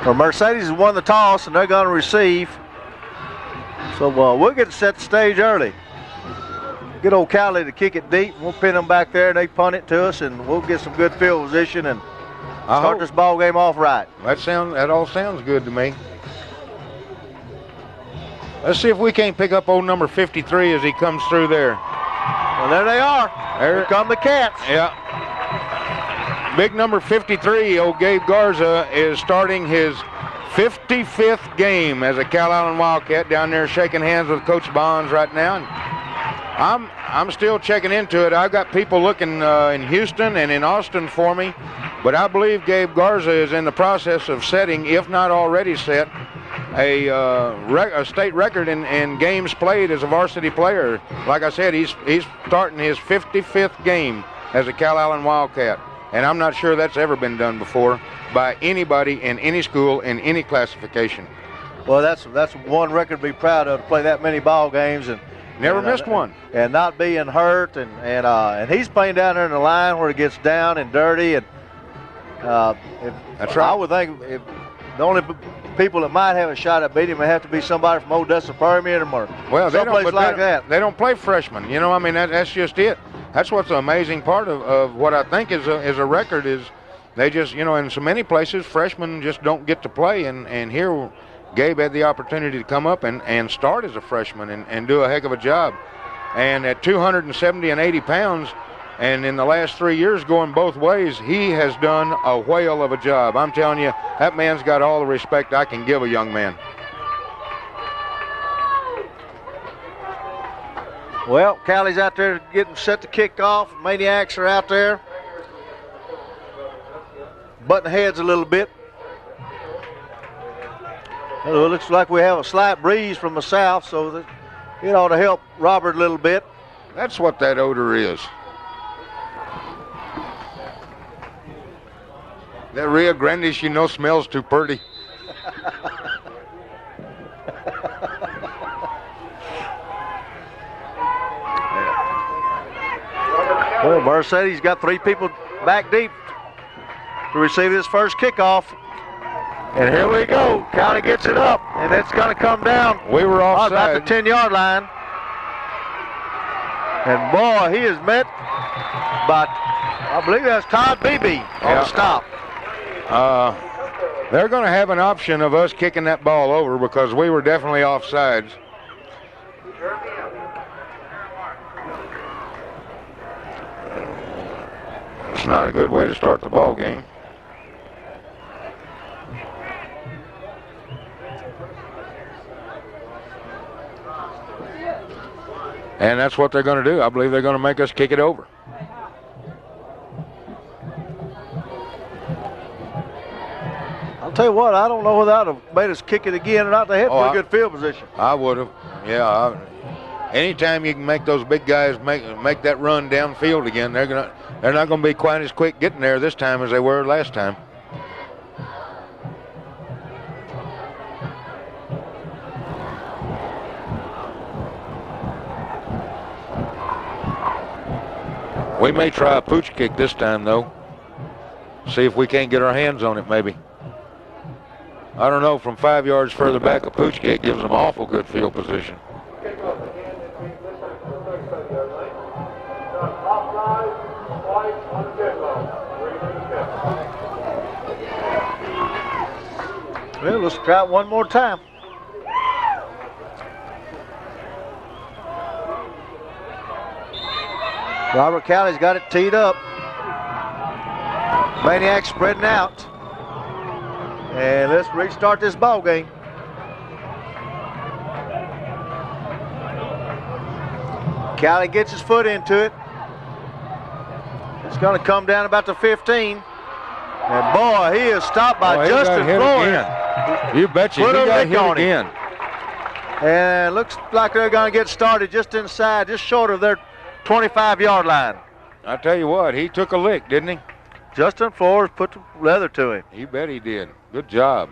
Or Mercedes has won the toss, and they're going to receive. So we'll get to set the stage early. Get old Calallen to kick it deep. We'll pin them back there, and they punt it to us, and we'll get some good field position and start this ball game off right. That all sounds good to me. Let's see if we can't pick up old number 53 as he comes through there. Well, there they are. Here come the Cats. Yeah. Big number 53, old Gabe Garza, is starting his 55th game as a Calallen Wildcat down there shaking hands with Coach Bonds right now. And I'm still checking into it. I've got people looking in Houston and in Austin for me, but I believe Gabe Garza is in the process of setting, if not already set, a state record in games played as a varsity player. Like I said, he's starting his 55th game as a Calallen Wildcat, and I'm not sure that's ever been done before by anybody in any school in any classification. Well, that's one record to be proud of, to play that many ball games and never missed one, and not being hurt, and he's playing down there in the line where it gets down and dirty, and that's right. I would think if the only people that might have a shot at beating him would have to be somebody from Odessa Permian or someplace like that. They don't play freshmen, you know. I mean, that's just it. That's what's the amazing part of what I think is a record is they just, you know, in so many places freshmen just don't get to play, and here Gabe had the opportunity to come up and start as a freshman and do a heck of a job. And at 270 and 80 pounds, and in the last 3 years going both ways, he has done a whale of a job. I'm telling you, that man's got all the respect I can give a young man. Well, Callie's out there getting set to kick off. Maniacs are out there butting heads a little bit. It looks like we have a slight breeze from the south, so that it ought to help Robert a little bit. That's what that odor is. That Rio Grande, you know, smells too pretty. Well, Mercedes got 3 people back deep to receive his first kickoff. And here we go. County gets it up, and it's going to come down. We were offside. About the 10-yard line. And boy, he is met by, I believe that's Todd Beebe on the stop. They're going to have an option of us kicking that ball over because we were definitely offsides. It's not a good way to start the ball game. And that's what they're going to do. I believe they're going to make us kick it over. I'll tell you what, I don't know whether that would have made us kick it again or not. They had pretty good field position. I would have. Yeah. Anytime you can make those big guys make that run downfield again, they're not going to be quite as quick getting there this time as they were last time. We may try a pooch kick this time, though. See if we can't get our hands on it, maybe. I don't know. From 5 yards further back, a pooch kick gives them awful good field position. Well, let's try it one more time. Robert Callie's got it teed up. Maniac spreading out. And let's restart this ball game. Callie gets his foot into it. It's going to come down about the 15. And boy, he is stopped by Justin Floyd. You betcha, he got hit again. And looks like they're going to get started just inside, just short of their 25-yard line. I tell you what, he took a lick, didn't he? Justin Flores put the leather to him. You bet he did. Good job.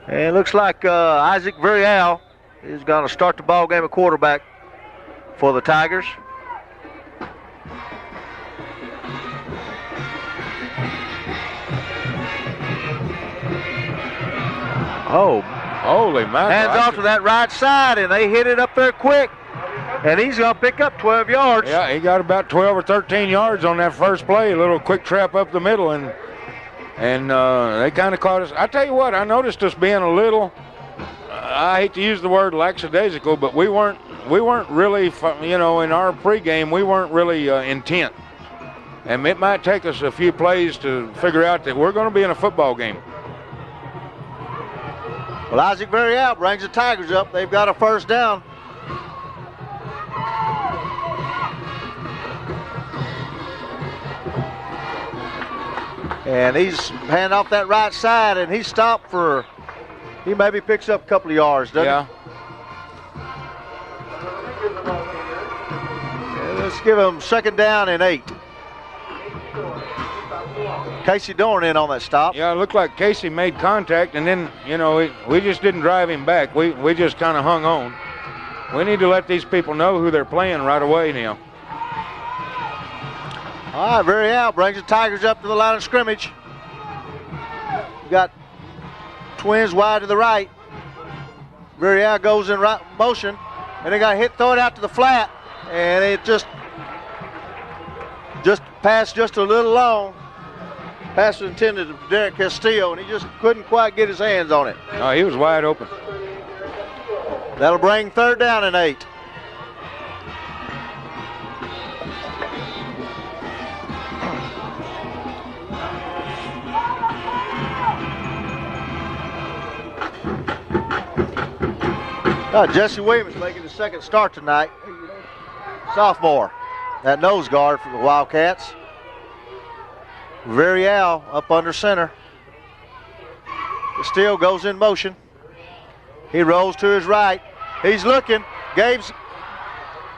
And it looks like Isaac Villarreal is going to start the ball game at quarterback for the Tigers. Oh, holy mackerel. hands off to that right side, and they hit it up there quick. And he's going to pick up 12 yards. Yeah, he got about 12 or 13 yards on that first play. A little quick trap up the middle, and they kind of caught us. I tell you what, I noticed us being a little, I hate to use the word lackadaisical, but we weren't really, in our pregame, we weren't really intent. And it might take us a few plays to figure out that we're going to be in a football game. Well, Isaac Verrial brings the Tigers up. They've got a first down. And he's hand off that right side, and he stopped for, he maybe picks up a couple of yards, doesn't he? Yeah, let's give him second down and 8. Casey Dorn in on that stop. Yeah, it looked like Casey made contact, and then, we just didn't drive him back. We just kind of hung on. We need to let these people know who they're playing right away now. All right, Verrial brings the Tigers up to the line of scrimmage. We got twins wide to the right. Verrial goes in right motion, and they got hit, throw it out to the flat, and it just passed just a little long. Pass was intended to Derek Castillo, and he just couldn't quite get his hands on it. No, he was wide open. That'll bring third down and 8. Jesse Williams making his second start tonight. Sophomore, that nose guard for the Wildcats. Verrial up under center. Still goes in motion. He rolls to his right. He's looking. Gabe's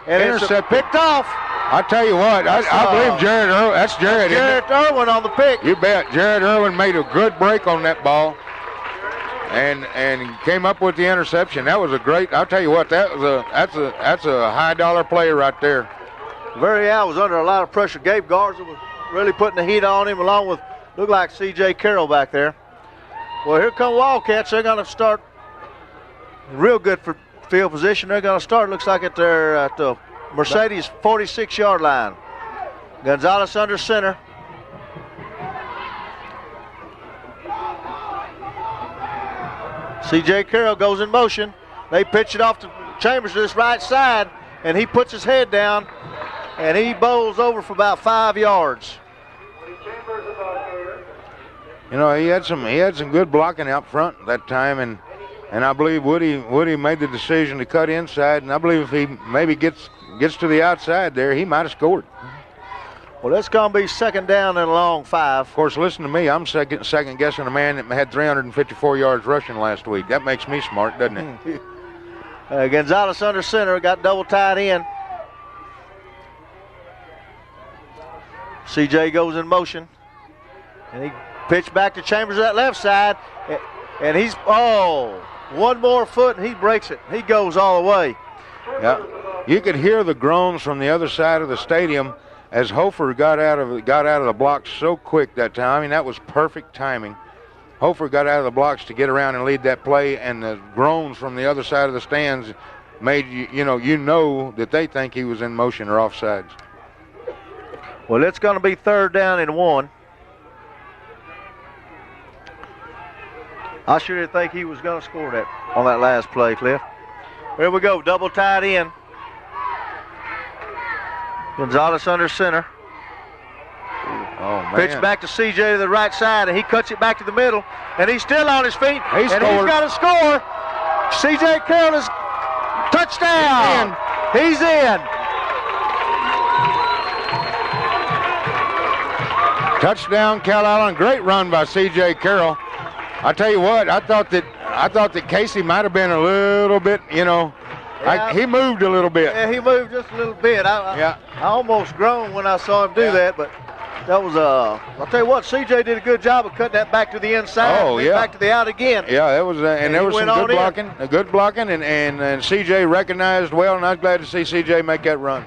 and intercept picked off. I tell you what, I believe Jared Irwin. That's Jared. Jared Irwin on the pick. You bet. Jared Irwin made a good break on that ball, and came up with the interception. That was a great. I'll tell you what, that's a $high play right there. Verrial was under a lot of pressure. Gabe Garza was really putting the heat on him, along with looked like C.J. Carroll back there. Well, here come Wildcats. They're going to start real good for field position. They're going to start, looks like, at the Mercedes 46-yard line. Gonzalez under center. C.J. Carroll goes in motion. They pitch it off to Chambers to this right side, and he puts his head down, and he bowls over for about 5 yards. He had some good blocking out front that time, and I believe Woody made the decision to cut inside, and I believe if he maybe gets to the outside there, he might have scored. Well, that's going to be second down and a long 5. Of course, listen to me. I'm second guessing a man that had 354 yards rushing last week. That makes me smart, doesn't it? Gonzalez under center, got double tied in. CJ goes in motion, and he pitched back to Chambers to that left side, and he's, one more foot, and he breaks it. He goes all the way. Yeah, you could hear the groans from the other side of the stadium as Hofer got out of the blocks so quick that time. I mean, that was perfect timing. Hofer got out of the blocks to get around and lead that play, and the groans from the other side of the stands made you know that they think he was in motion or offsides. Well, it's going to be third down and 1. I sure didn't think he was going to score that on that last play, Cliff. Here we go, double tied in. Gonzalez under center. Oh, man. Pitch back to CJ to the right side, and he cuts it back to the middle, and he's still on his feet. He's got to score. CJ Carroll is touchdown. He's in. Touchdown, Calallen. Great run by C.J. Carroll. I tell you what, I thought that Casey might have been a little bit, he moved a little bit. Yeah, he moved just a little bit. I almost groaned when I saw him do that, but that was I'll tell you what, C.J. did a good job of cutting that back to the inside. Oh, yeah. Back to the out again. Yeah, that was, and there was some good blocking, and C.J. recognized well, and I was glad to see C.J. make that run.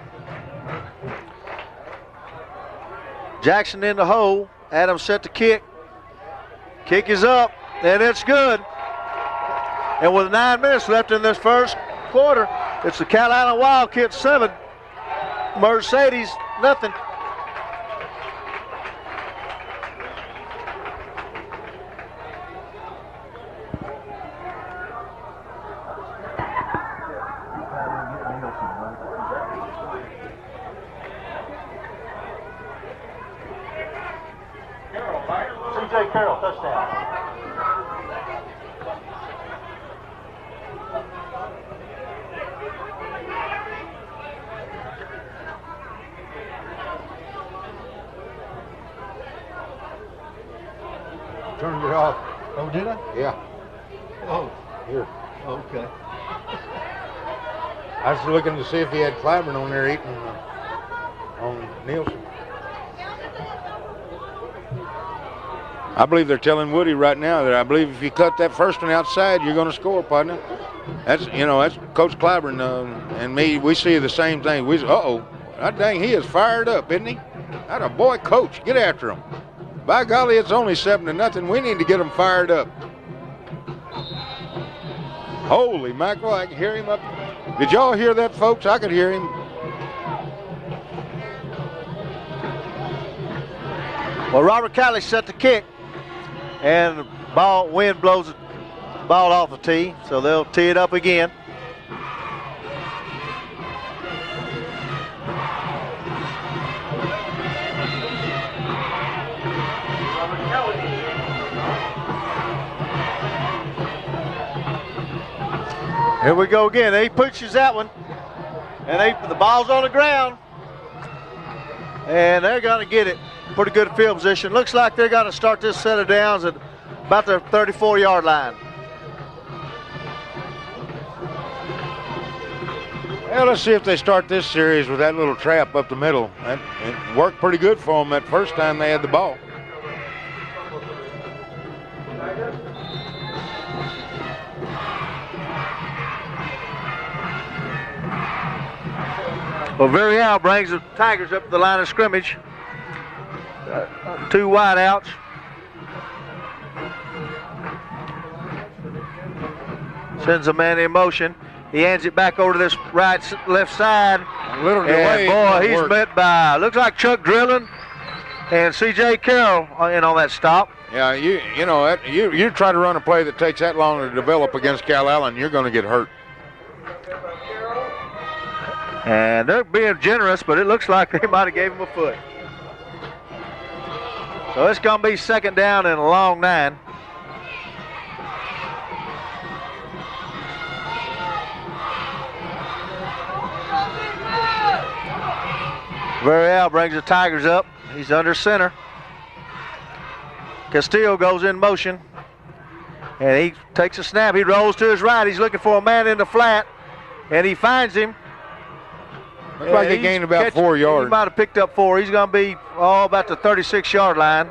Jackson in the hole. Adams set to kick. Kick is up, and it's good. And with 9 minutes left in this first quarter, it's the Calallen Wildcats 7, Mercedes nothing. C.J. Carroll, touchdown. Turned it off. Oh, did I? Yeah. Oh, Here. okay. I was looking to see if he had Clyburn on there eating on Nielsen. I believe they're telling Woody right now that I believe if you cut that first one outside, you're going to score, partner. That's Coach Clyburn and me. We see the same thing. God dang, he is fired up, isn't he? That a boy, Coach. Get after him. By golly, it's only 7-0. We need to get him fired up. Holy mackerel, I can hear him up. Did y'all hear that, folks? I could hear him. Well, Robert Calley set the kick, and the wind blows the ball off the tee, so they'll tee it up again. Here we go again. He pushes that one, and the ball's on the ground, and they're going to get it. Pretty good field position. Looks like they're going to start this set of downs at about their 34-yard line. Well, let's see if they start this series with that little trap up the middle. It worked pretty good for them that first time they had the ball. Well, Villarreal brings the Tigers up to the line of scrimmage. 2 wideouts. Sends a man in motion. He hands it back over to this left side. A little delay. And boy, he's met by, looks like Chuck Drilling and C.J. Carroll in on that stop. Yeah, you try to run a play that takes that long to develop against Calallen, you're going to get hurt. And they're being generous, but it looks like they might have gave him a foot. So it's going to be second down and a long 9. Villarreal brings the Tigers up. He's under center. Castillo goes in motion. And he takes a snap. He rolls to his right. He's looking for a man in the flat. And he finds him. Looks like he gained about 4 yards. He might have picked up 4. He's going to be about the 36-yard line.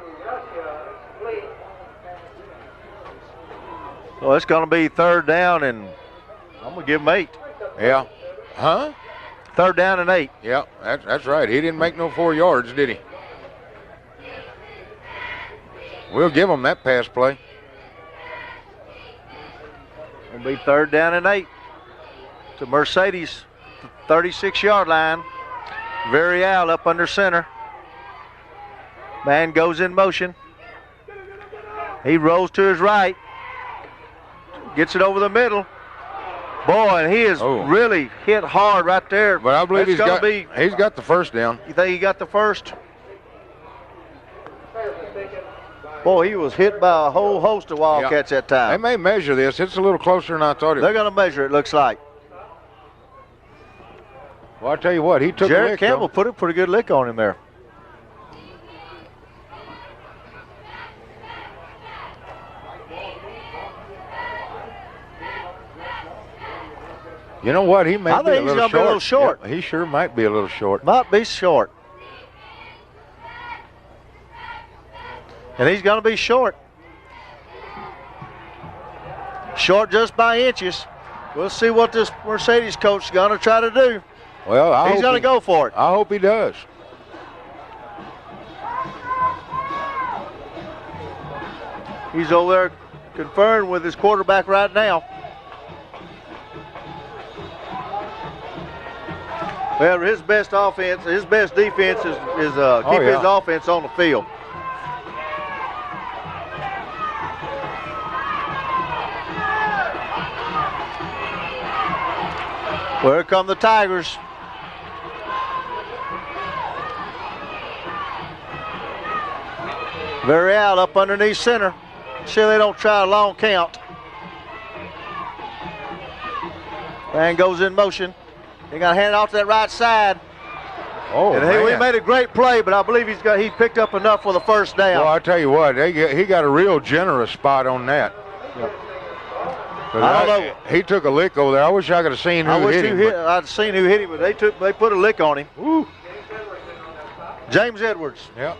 So it's going to be third down, and I'm going to give him 8. Yeah. Huh? Third down and 8. Yeah, that's right. He didn't make no 4 yards, did he? We'll give him that pass play. It'll be third down and 8 to Mercedes, 36-yard line. Villarreal up under center. Man goes in motion. He rolls to his right. Gets it over the middle. Boy, and he is really hit hard right there. But I believe he's got the first down. You think he got the first? Boy, he was hit by a whole host of Wildcats that time. They may measure this. It's a little closer than I thought it was. They're going to measure it, looks like. Well, I'll tell you what, he took Jared a lick, Campbell put a pretty good lick on him there. You know what? He may I think he's going to be a little short. Yep, he sure might be a little short. Might be short. And he's going to be short. Short just by inches. We'll see what this Mercedes coach is going to try to do. Well, he's going to go for it. I hope he does. He's over there conferring with his quarterback right now. Well, his best offense, his best defense is keep his offense on the field. Well, here come the Tigers. Very out up underneath center. See they don't try a long count. Man goes in motion. He got handed off to that right side. Oh, and he made a great play, but I believe he picked up enough for the first down. Well, I tell you what, he got a real generous spot on that. Yep. I don't know. He took a lick over there. I wish I could have seen who hit him. I'd seen who hit him, but they put a lick on him. Woo. James Edwards. Yeah.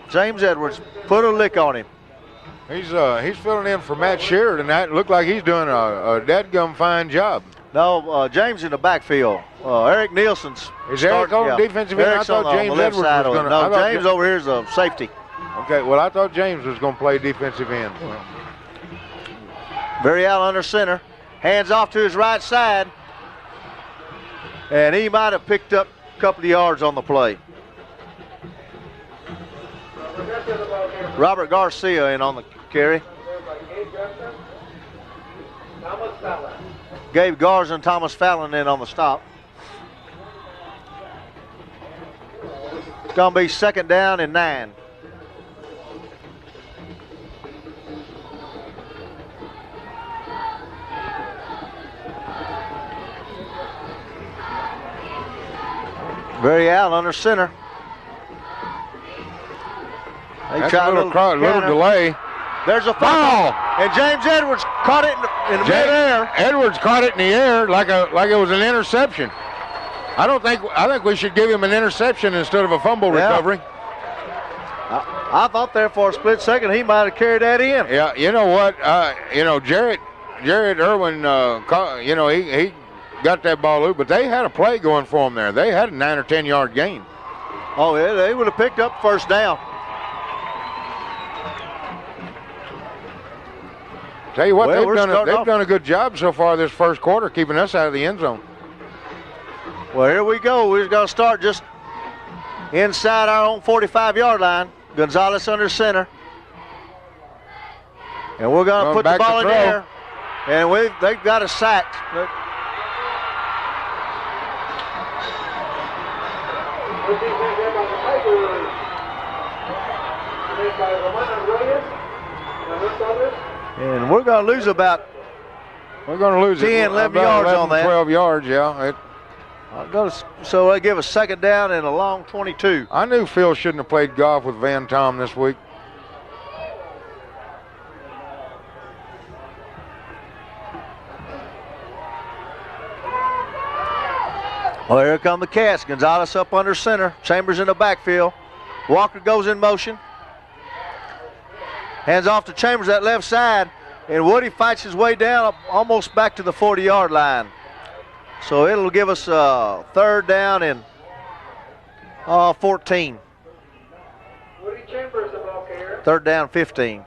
James Edwards put a lick on him. He's filling in for Matt Shearer tonight. Looked like he's doing a dadgum fine job. No, James in the backfield. Eric Nielsen's. Is Eric on defensive end? I thought James Edwards was going to. No, James over here is a safety. Okay, well, I thought James was going to play defensive end. Very out under center. Hands off to his right side. And he might have picked up a couple of yards on the play. Robert Garcia in on the carry. Gabe Garza and Thomas Fallon in on the stop. It's going to be 2nd down and 9. Very out under center. They tried a little delay. There's a foul, and James Edwards caught it in midair. Edwards caught it in the air like it was an interception. I think we should give him an interception instead of a fumble recovery. I thought there for a split second he might have carried that in. Yeah, you know what? Jared Irwin, he got that ball loose, but they had a play going for him there. They had a 9 or 10 yard gain. Oh, yeah, they would have picked up first down. Tell you what, they've done a good job so far this first quarter, keeping us out of the end zone. Well, here we go. We're going to start just inside our own 45-yard line. Gonzalez under center. And we're going to put the ball in there. And they've got us sacked. And we're going to lose about 10, 11 yards on that. 12 yards, yeah. So they give us 2nd down and a long 22. I knew Phil shouldn't have played golf with Van Tom this week. Well, here come the Cats. Gonzalez up under center. Chambers in the backfield. Walker goes in motion. Hands off to Chambers that left side. And Woody fights his way down almost back to the 40-yard line. So it'll give us 3rd down and 14. 3rd down, 15.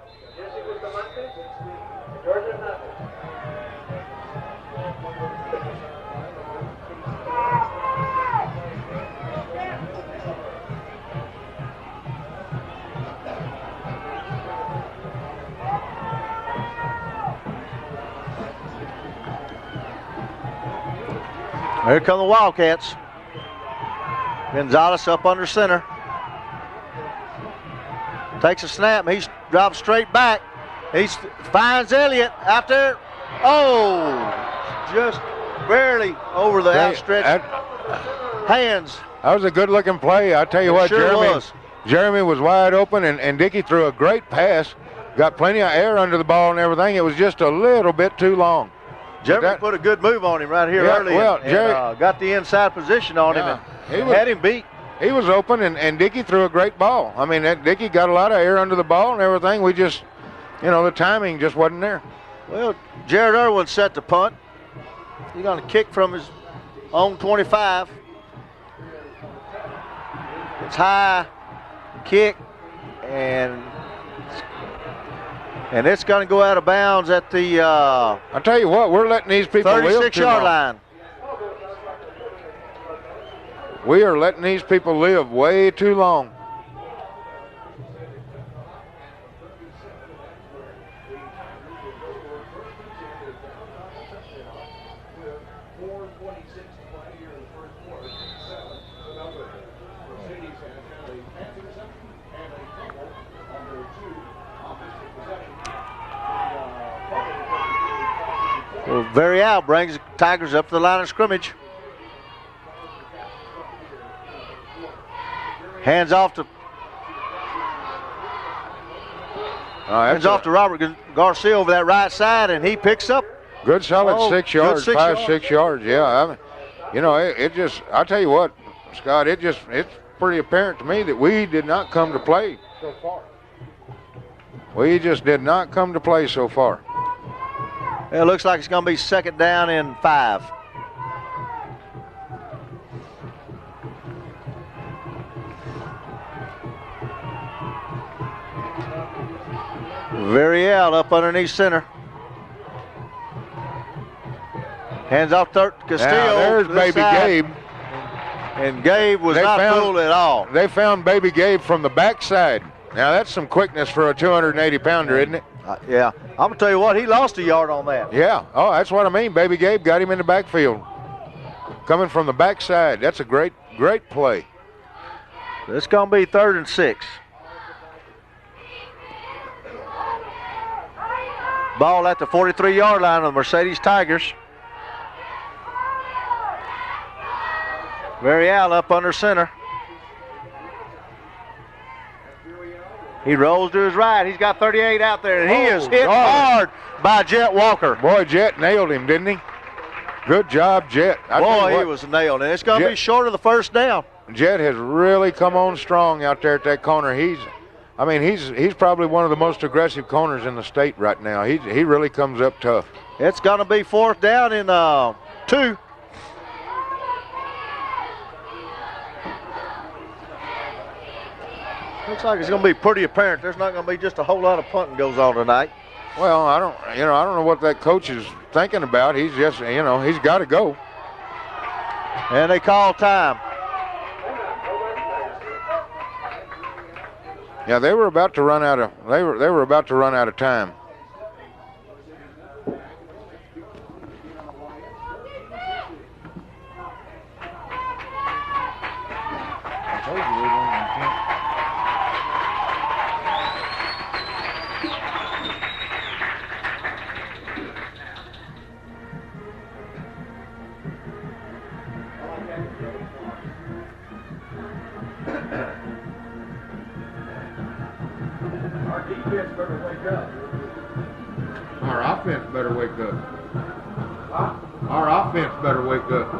Here come the Wildcats. Gonzalez up under center. Takes a snap. He drops straight back. He finds Elliott out there. Oh, just barely over the outstretched hands. That was a good-looking play. I tell you what, Jeremy was wide open, and Dickey threw a great pass. Got plenty of air under the ball and everything. It was just a little bit too long. Jeremy put a good move on him right here early and got the inside position on him and had him beat. He was open, and Dickey threw a great ball. I mean, Dickey got a lot of air under the ball and everything. We just, the timing just wasn't there. Well, Jared Irwin set the punt. He's going to kick from his own 25. It's high, kick, and it's going to go out of bounds at the I tell you what, we're letting these people live 36-yard line. We are letting these people live way too long. Well, Varial brings the Tigers up to the line of scrimmage. Hands off to Robert Garcia over that right side, and he picks up. Good solid 6 yards, 6 yards. Yeah, it just, I'll tell you what, Scott, it's pretty apparent to me that we did not come to play so far. We just did not come to play so far. It looks like it's going to be 2nd down and 5. Varial up underneath center. Hands off to Castillo. Now, there's Baby Gabe. And Gabe was not fooled at all. They found Baby Gabe from the backside. Now, that's some quickness for a 280-pounder, isn't it? Yeah. I'm going to tell you what, he lost a yard on that. Yeah. Oh, that's what I mean. Baby Gabe got him in the backfield. Coming from the backside. That's a great play. It's going to be 3rd and 6. Ball at the 43-yard line of the Mercedes Tigers. Varial up under center. He rolls to his right. He's got 38 out there, and he is hit hard by Jet Walker. Boy, Jet nailed him, didn't he? Good job, Jet. Boy, he was nailed, and it's going to be short of the 1st down. Jet has really come on strong out there at that corner. He's probably one of the most aggressive corners in the state right now. He really comes up tough. It's going to be 4th down in 2. Looks like it's going to be pretty apparent. There's not going to be just a whole lot of punting goes on tonight. Well, I don't know what that coach is thinking about. He's just, he's got to go. And they call time. Yeah, they were about to run out of time. I told you they weren't. Our defense better wake up. Our offense better wake up. Huh? Our offense better wake up.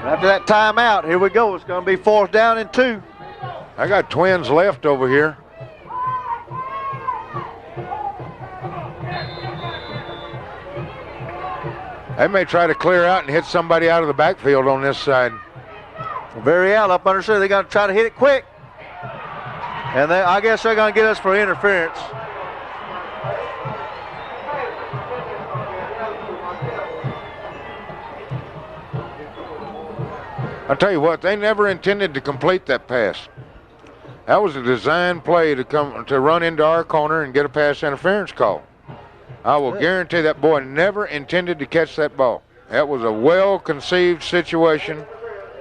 After that timeout, here we go. It's going to be 4th down and 2. I got twins left over here. They may try to clear out and hit somebody out of the backfield on this side. Varial up under center. They're going to try to hit it quick. And I guess they're going to get us for interference. I'll tell you what, they never intended to complete that pass. That was a design play to run into our corner and get a pass interference call. I will guarantee that boy never intended to catch that ball. That was a well-conceived situation.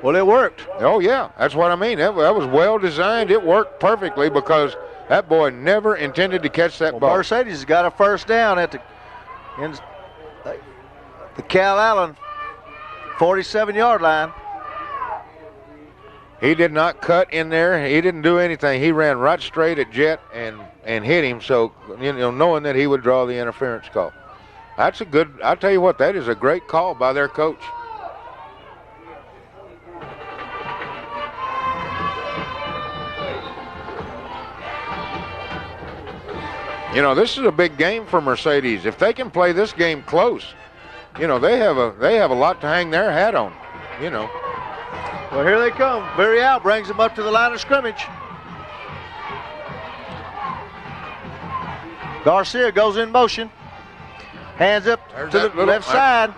Well, it worked. Oh, yeah, that's what I mean. That was well-designed. It worked perfectly because that boy never intended to catch that ball. Mercedes has got a 1st down at the Calallen 47-yard line. He did not cut in there. He didn't do anything. He ran right straight at Jet and hit him, so, knowing that he would draw the interference call. That's a good, I'll tell you what, that is a great call by their coach. This is a big game for Mercedes. If they can play this game close, you know, they have a lot to hang their hat on, you know. Well, here they come. Villarreal brings them up to the line of scrimmage. Garcia goes in motion. Hands up There's to the that left side.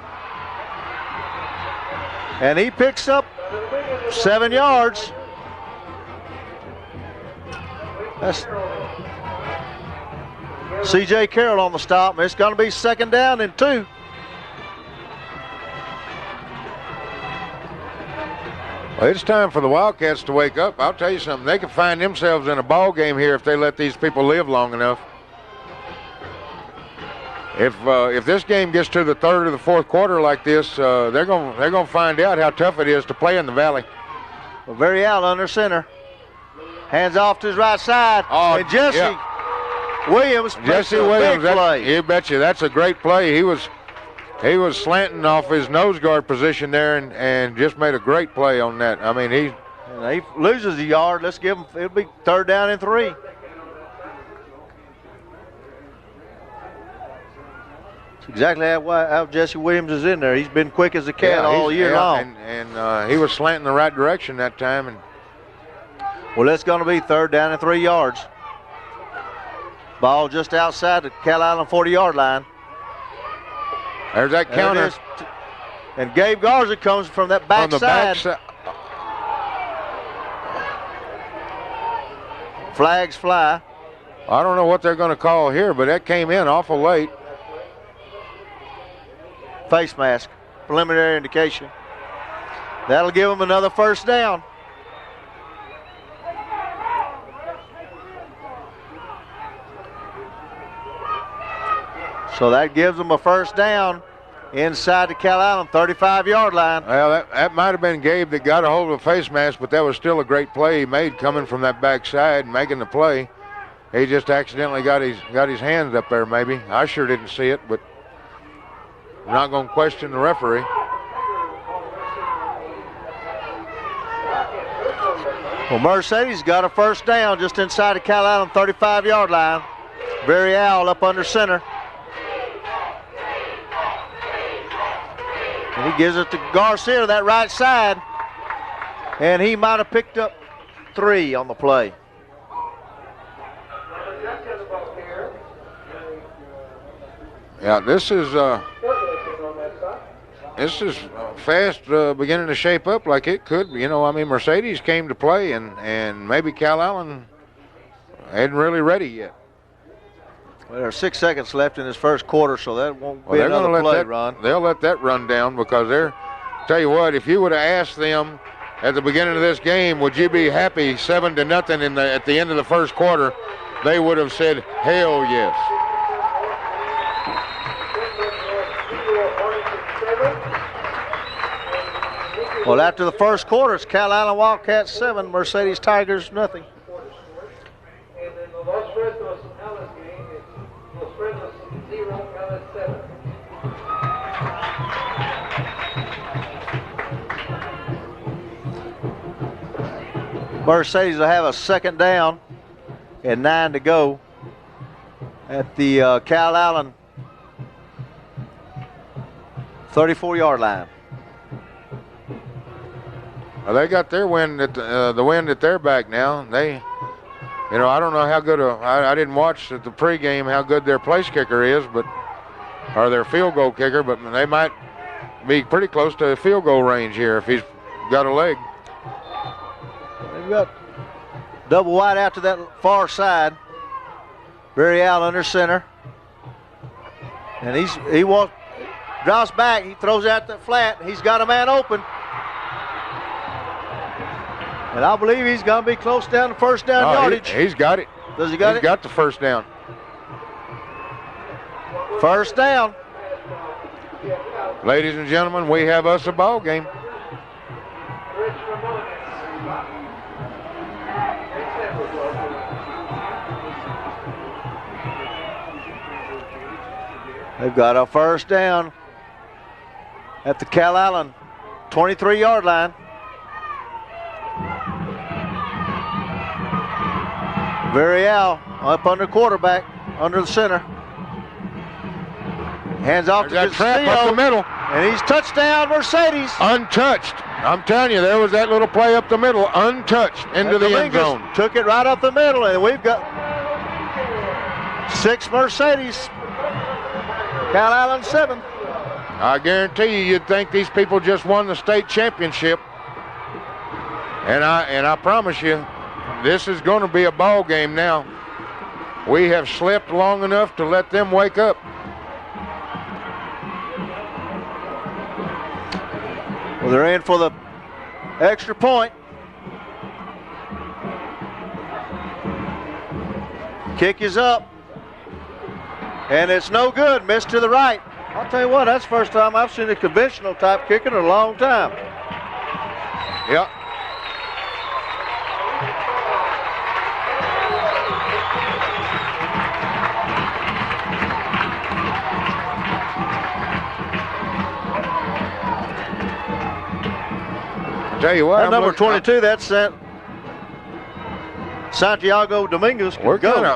And he picks up 7 yards. That's C.J. Carroll on the stop. It's going to be 2nd down and 2. Well, it's time for the Wildcats to wake up. I'll tell you something. They could find themselves in a ball game here if they let these people live long enough. If this game gets to the 3rd or the 4th quarter like this, they're going to find out how tough it is to play in the Valley. Well, Villarreal under center. Hands off to his right side. Oh, and Jesse Williams makes a big play. You betcha. That's a great play. He was slanting off his nose guard position there and just made a great play on that. I mean, he loses a yard. Let's give him, it'll be 3rd down and 3. That's exactly how Jesse Williams is in there. He's been quick as a cat all year long. And he was slanting the right direction that time. And well, it's going to be 3rd down and 3 yards. Ball just outside the Calallen 40-yard line. There's that counter. And Gabe Garza comes from that backside. Flags fly. I don't know what they're going to call here, but that came in awful late. Face mask. Preliminary indication. That'll give them another 1st down. So that gives them a 1st down inside the Calallen 35-yard line. Well, that might have been Gabe that got a hold of a face mask, but that was still a great play he made coming from that backside and making the play. He just accidentally got his hands up there maybe. I sure didn't see it, but I'm not going to question the referee. Well, Mercedes got a 1st down just inside the Calallen 35-yard line. Villarreal up under center. And he gives it to Garcia, that right side. And he might have picked up 3 on the play. Yeah, this is fast beginning to shape up like it could. You know, I mean, Mercedes came to play, and maybe Calallen ain't really ready yet. Well, there's 6 seconds left in this 1st quarter, so that won't be another play, Ron. They'll let that run down because tell you what, if you would have asked them at the beginning of this game, would you be happy 7-0 at the end of the 1st quarter, they would have said, hell yes. Well, after the 1st quarter, it's Calallen Wildcats 7, Mercedes Tigers nothing. And then the Los Fresnos Alice game is Los Fresnos 0, Alice 7. Mercedes will have a 2nd down and 9 to go at the Calallen 34-yard line. Well, they got their wind at the wind at their back now. I don't know how good I didn't watch at the pregame how good their place kicker is, or their field goal kicker, but they might be pretty close to field goal range here if he's got a leg. They've got double wide out to that far side. Villarreal under center, and he drops back. He throws out the flat. He's got a man open. And I believe he's going to be close down to 1st down yardage. He's got it. Does he got it? He's got the 1st down. 1st down. Ladies and gentlemen, we have us a ball game. They've got a 1st down at the Calallen 23-yard line. Villarreal up under quarterback, under the center. Hands off to There's that trap up the middle. And he's touchdown, Mercedes. Untouched. I'm telling you, there was that little play up the middle, untouched into the end zone. Took it right up the middle, and we've got 6 Mercedes. Calallen 7. I guarantee you, you'd think these people just won the state championship. And I promise you, this is going to be a ball game now. We have slept long enough to let them wake up. Well, they're in for the extra point. Kick is up. And it's no good. Missed to the right. I'll tell you what, that's the first time I've seen a conventional type kick in a long time. Yep. Tell you what, that number 22, that's Santiago Dominguez. We're kind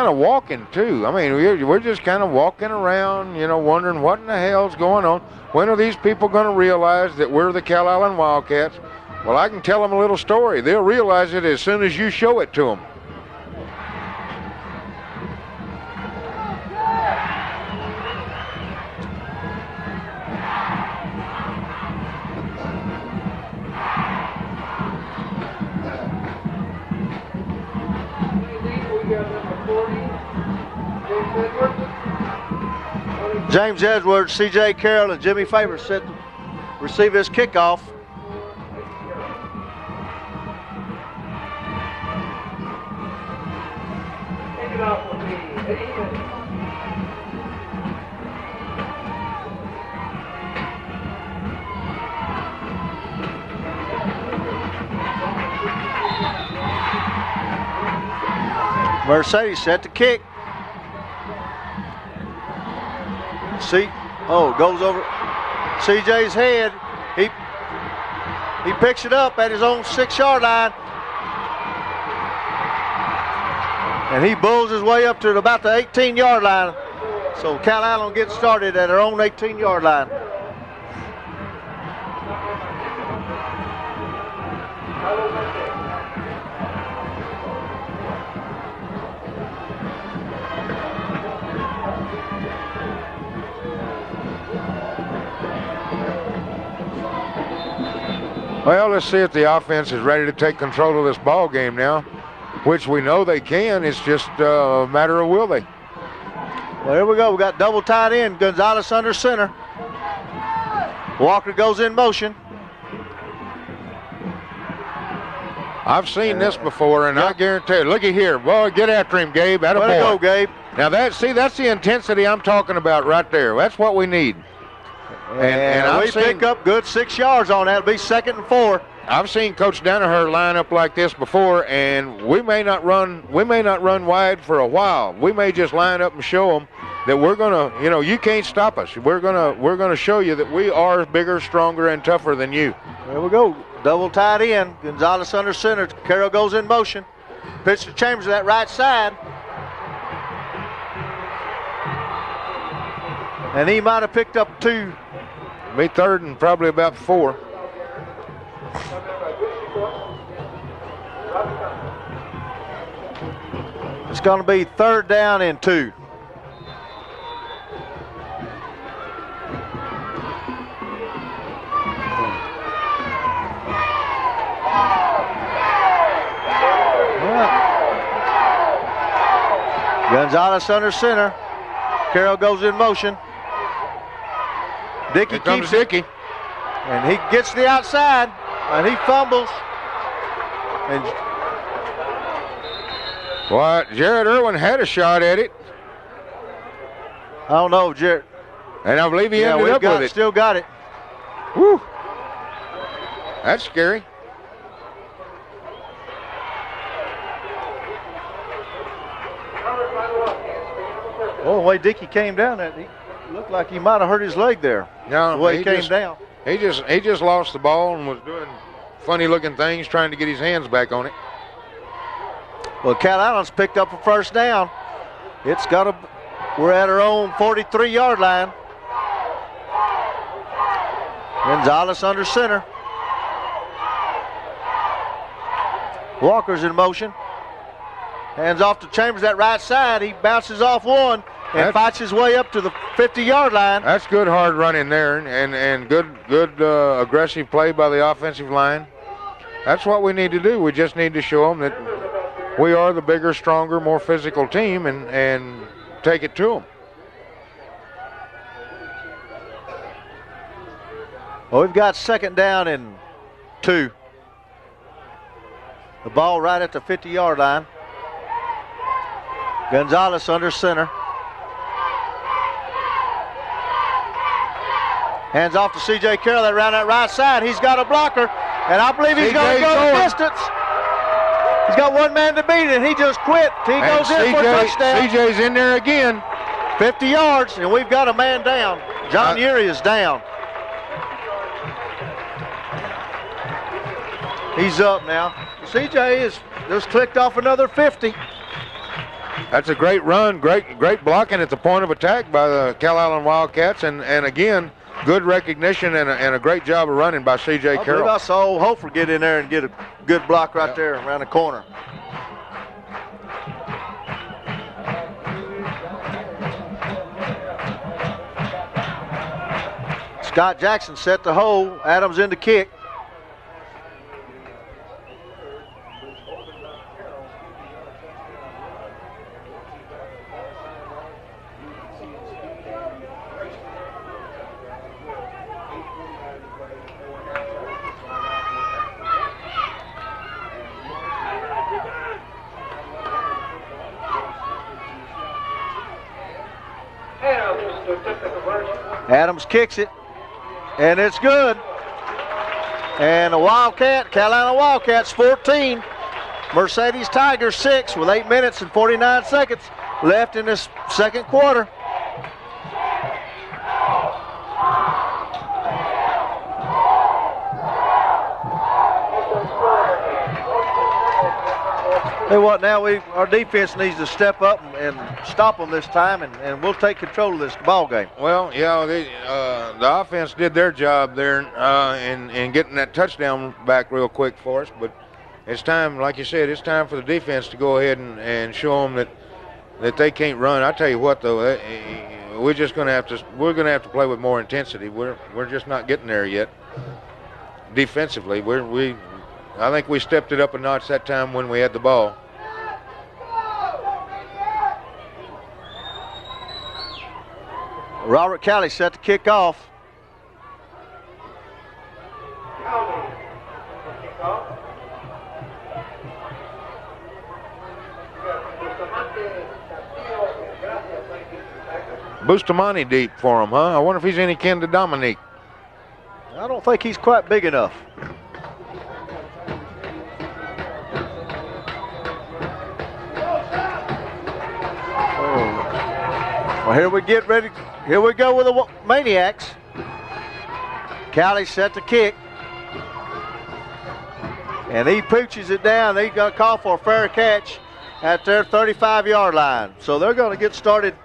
of walking too. I mean, we're just kind of walking around, you know, wondering what in the hell's going on. When are these people going to realize that we're the Calallen Wildcats? Well, I can tell them a little story. They'll realize it as soon as you show it to them. James Edwards, C.J. Carroll, and Jimmy Favors set to receive his kickoff. Take it off with me. Mercedes set to kick. Goes over CJ's head. He picks it up at his own 6-yard line. And he bulls his way up to about the 18-yard line. So Calallen gets started at their own 18-yard line. Well, let's see if the offense is ready to take control of this ball game now, which we know they can. It's just a matter of will they. Well, here we go. We got double tight end. Gonzalez under center. Walker goes in motion. I've seen this before, and I guarantee you. Looky here. Boy, get after him, Gabe. Atta boy. Way to go, Gabe. Now, that's the intensity I'm talking about right there. That's what we need. And we pick up good 6 yards on that. It'll be 2nd and 4. I've seen Coach Danaher line up like this before, and we may not run wide for a while. We may just line up and show them that we're gonna, you can't stop us. We're gonna show you that we are bigger, stronger, and tougher than you. There we go. Double tight end. Gonzalez under center. Carroll goes in motion. Pitch to Chambers to that right side. And he might have picked up 2. Be 3rd and probably about 4. It's going to be 3rd down and 2. Gonzalez under center. Carroll goes in motion. Dickey keeps Dickey. And he gets to the outside, and he fumbles. And What? Jared Irwin had a shot at it. I don't know, Jared. And I believe he ended up with it. Still got it. Whew. That's scary. Oh, the way Dickey came down, he looked like he might have hurt his leg there. No, the way he came down. He just lost the ball and was doing funny-looking things, trying to get his hands back on it. Well, Calallen's picked up a 1st down. We're at our own 43-yard line. Gonzalez under center. Walker's in motion. Hands off to Chambers, that right side. He bounces off one and fights his way up to the 50-yard line. That's good hard running there and good aggressive play by the offensive line. That's what we need to do. We just need to show them that we are the bigger, stronger, more physical team and take it to them. Well, we've got 2nd down and 2. The ball right at the 50-yard line. Gonzalez under center. Hands off to C.J. Carroll around that right side. He's got a blocker, and I believe he's going to go the distance. He's got one man to beat, and he just quit. He goes in for a touchdown. C.J.'s in there again. 50 yards, and we've got a man down. John Urey is down. He's up now. C.J. is just clicked off another 50. That's a great run, great blocking at the point of attack by the Calallen Wildcats, and again, good recognition and a great job of running by C.J. Carroll. I believe I saw old Hofer get in there and get a good block right there around the corner. Scott Jackson set the hole. Adams in the kick. Adams kicks it, and it's good. And the Carolina Wildcats 14, Mercedes Tigers 6 with 8 minutes and 49 seconds left in this 2nd quarter. Hey, what now? Our defense needs to step up and stop them this time, and we'll take control of this ball game. Well, yeah, the offense did their job there in getting that touchdown back real quick for us. But it's time, like you said, it's time for the defense to go ahead and show them that they can't run. I tell you what, though, we're gonna have to play with more intensity. We're just not getting there yet defensively. I think we stepped it up a notch that time when we had the ball. Robert Cowley set to kick off. Bustamante deep for him, huh? I wonder if he's any kin to Dominique. I don't think he's quite big enough. Well, here we get ready. Here we go with the Maniacs. Cowley set to kick. And he pooches it down. He got a call for a fair catch at their 35-yard line. So they're going to get started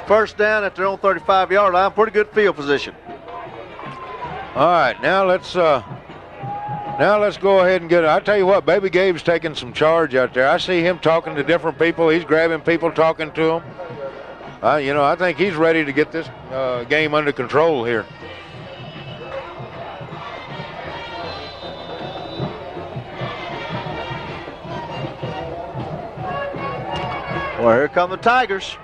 first down at their own 35-yard line. Pretty good field position. All right, now let's go ahead and get it. I tell you what, Baby Gabe's taking some charge out there. I see him talking to different people. He's grabbing people, talking to them. I think he's ready to get this game under control here. Well, here come the Tigers.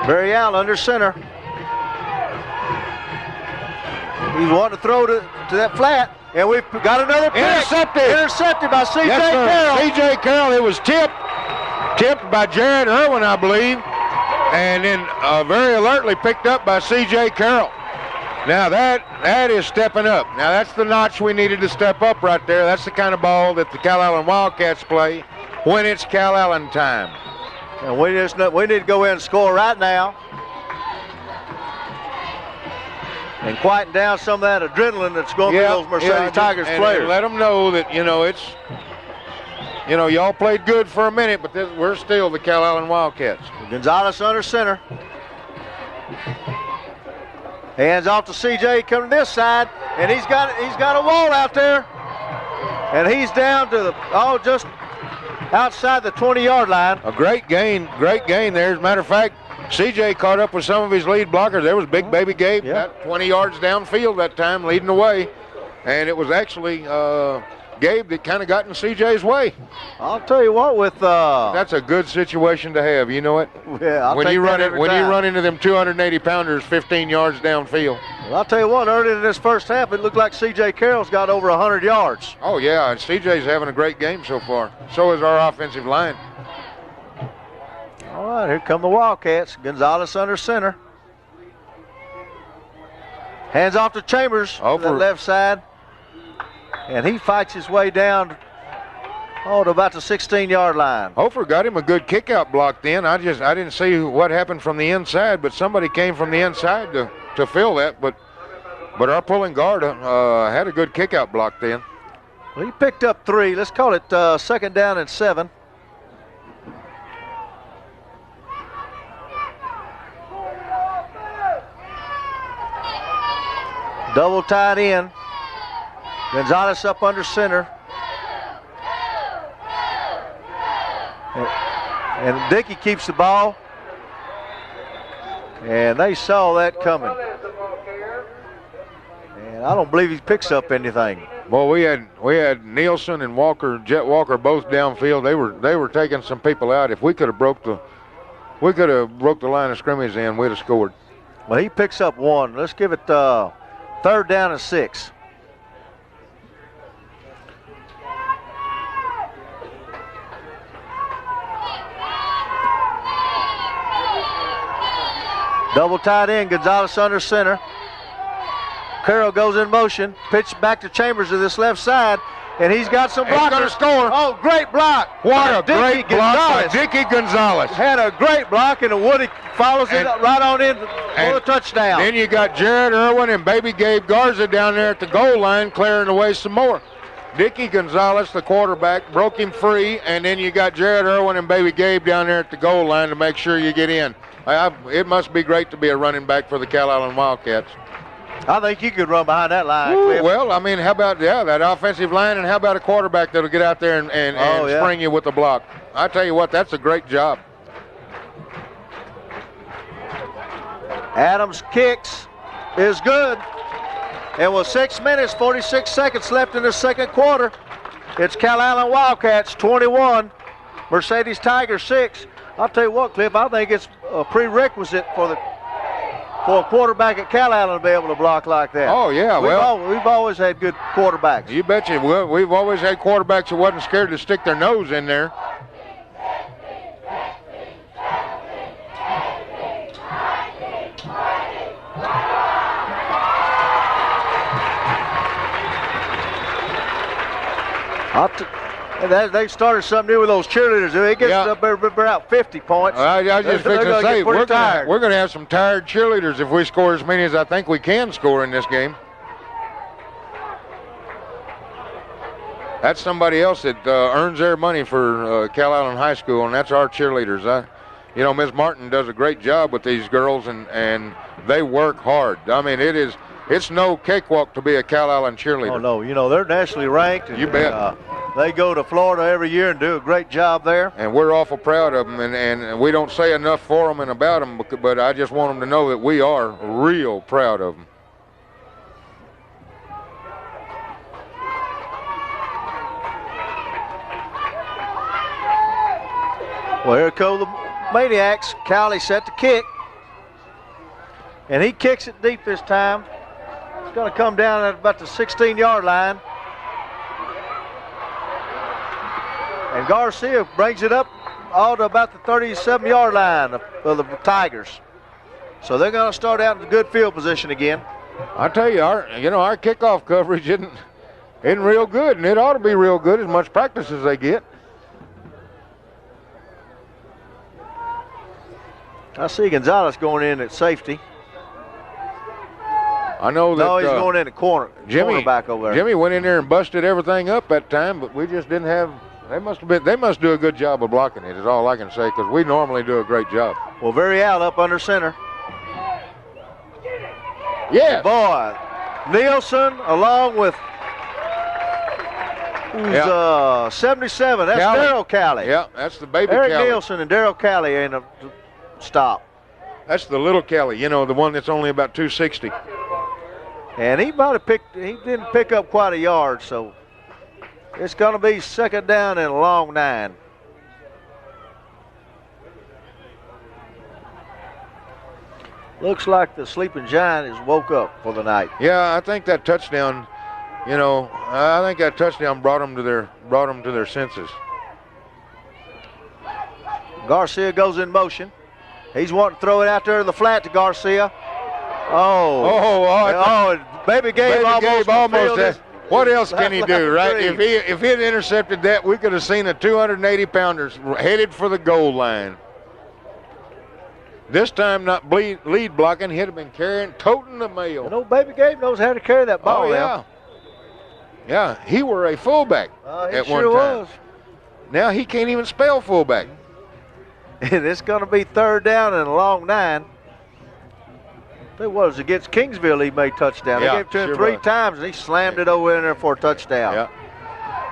Barry Allen under center. He's wanting to throw to that flat, and we've got another pick. Intercepted by C.J. Carroll. C.J. Carroll. It was tipped by Jared Irwin, I believe, and then very alertly picked up by C.J. Carroll. Now that is stepping up. Now that's the notch we needed to step up right there. That's the kind of ball that the Calallen Wildcats play when it's Calallen time. And we need to go in and score right now. And quieten down some of that adrenaline that's going to be those Mercedes Tigers players. And let them know that, y'all played good for a minute, but we're still the Calallen Wildcats. Gonzalez under center. Hands off to CJ coming this side, and he's got a wall out there. And he's down to just outside the 20-yard line. A great gain there. As a matter of fact, CJ caught up with some of his lead blockers. There was Big Baby Gabe, about 20 yards downfield that time, leading the way. And it was actually Gabe that kind of got in CJ's way. I'll tell you what, that's a good situation to have. You know it. Yeah, when you run into them 280-pounders 15 yards downfield. Well, I'll tell you what, early in this first half, it looked like C.J. Carroll's got over 100 yards. Oh, yeah, and C.J.'s having a great game so far. So is our offensive line. All right, here come the Wildcats. Gonzalez under center. Hands off to Chambers to the left side. And he fights his way down to about the 16-yard line. Hofer got him a good kick-out block then. I didn't see what happened from the inside, but somebody came from the inside to fill that. But our pulling guard had a good kick-out block then. Well, he picked up 3. Let's call it 2nd down and 7. Double tied in. Gonzalez up under center. And Dickey keeps the ball. And they saw that coming. And I don't believe he picks up anything. Well, we had Nielsen and Jet Walker both downfield. They were taking some people out. If we could have broke the line of scrimmage in, we'd have scored. Well, he picks up 1. Let's give it 3rd down and 6. Double tight end, Gonzalez under center. Carroll goes in motion, pitch back to Chambers to this left side, and he's got some blockers. He's going to score. Oh, great block. What a great block by Dickie Gonzalez. Had a great block, and Woody follows it right on in for a touchdown. Then you got Jared Irwin and Baby Gabe Garza down there at the goal line clearing away some more. Dickie Gonzalez, the quarterback, broke him free, and then you got Jared Irwin and Baby Gabe down there at the goal line to make sure you get in. It must be great to be a running back for the Calallen Wildcats. I think you could run behind that line. Ooh, well, I mean, how about that offensive line, and how about a quarterback that'll get out there and spring you with the block? I tell you what, that's a great job. Adams kicks is good. And with 6 minutes, 46 seconds left in the second quarter, it's Calallen Wildcats 21, Mercedes Tigers 6. I'll tell you what, Cliff, I think it's a prerequisite for a quarterback at Calallen to be able to block like that. Oh, yeah, we've always had good quarterbacks. You betcha. We've always had quarterbacks that wasn't scared to stick their nose in there. They started something new with those cheerleaders. It gets up there about 50 points. I was just fixing to say, we're going to have some tired cheerleaders if we score as many as I think we can score in this game. That's somebody else that earns their money for Calallen High School, and that's our cheerleaders. Ms. Martin does a great job with these girls, and they work hard. I mean, it's no cakewalk to be a Calallen cheerleader. Oh, no. They're nationally ranked. You bet. They go to Florida every year and do a great job there. And we're awful proud of them, and we don't say enough for them and about them, but I just want them to know that we are real proud of them. Well, here come the Maniacs. Cowley set to kick. And he kicks it deep this time. It's going to come down at about the 16-yard line. And Garcia brings it up all to about the 37-yard line of the Tigers. So they're going to start out in a good field position again. I tell you, our kickoff coverage isn't real good, and it ought to be real good as much practice as they get. I see Gonzalez going in at safety. I know that. No, he's going in the cornerback over there. Jimmy went in there and busted everything up that time, but we just didn't have. They must do a good job of blocking it, is all I can say, because we normally do a great job. Well, very out up under center. Yes. Boy, Nielsen along with who's 77. That's Cali. Daryl Cali. Yeah, that's the baby Eric Cali. Nielsen and Daryl Cali ain't a stop. That's the little Cali, you know, the one that's only about 260. And he didn't pick up quite a yard, so it's going to be second down and a long 9. Looks like the sleeping giant has woke up for the night. Yeah, I think that touchdown, you know, I think that touchdown brought them to their senses. Garcia goes in motion. He's wanting to throw it out there in the flat to Garcia. And Baby Gabe almost had. What else can he do, right? If he had intercepted that, we could have seen a 280-pounder headed for the goal line. This time, not lead blocking, he'd have been toting the mail. You know, Baby Gabe knows how to carry that ball. Oh, yeah. Yeah, he were a fullback at one time. Was. Now he can't even spell fullback. And it's going to be third down and a long 9. It was against Kingsville he made touchdown. Yeah, they gave it to him 3 times, and he slammed it over in there for a touchdown. Yeah.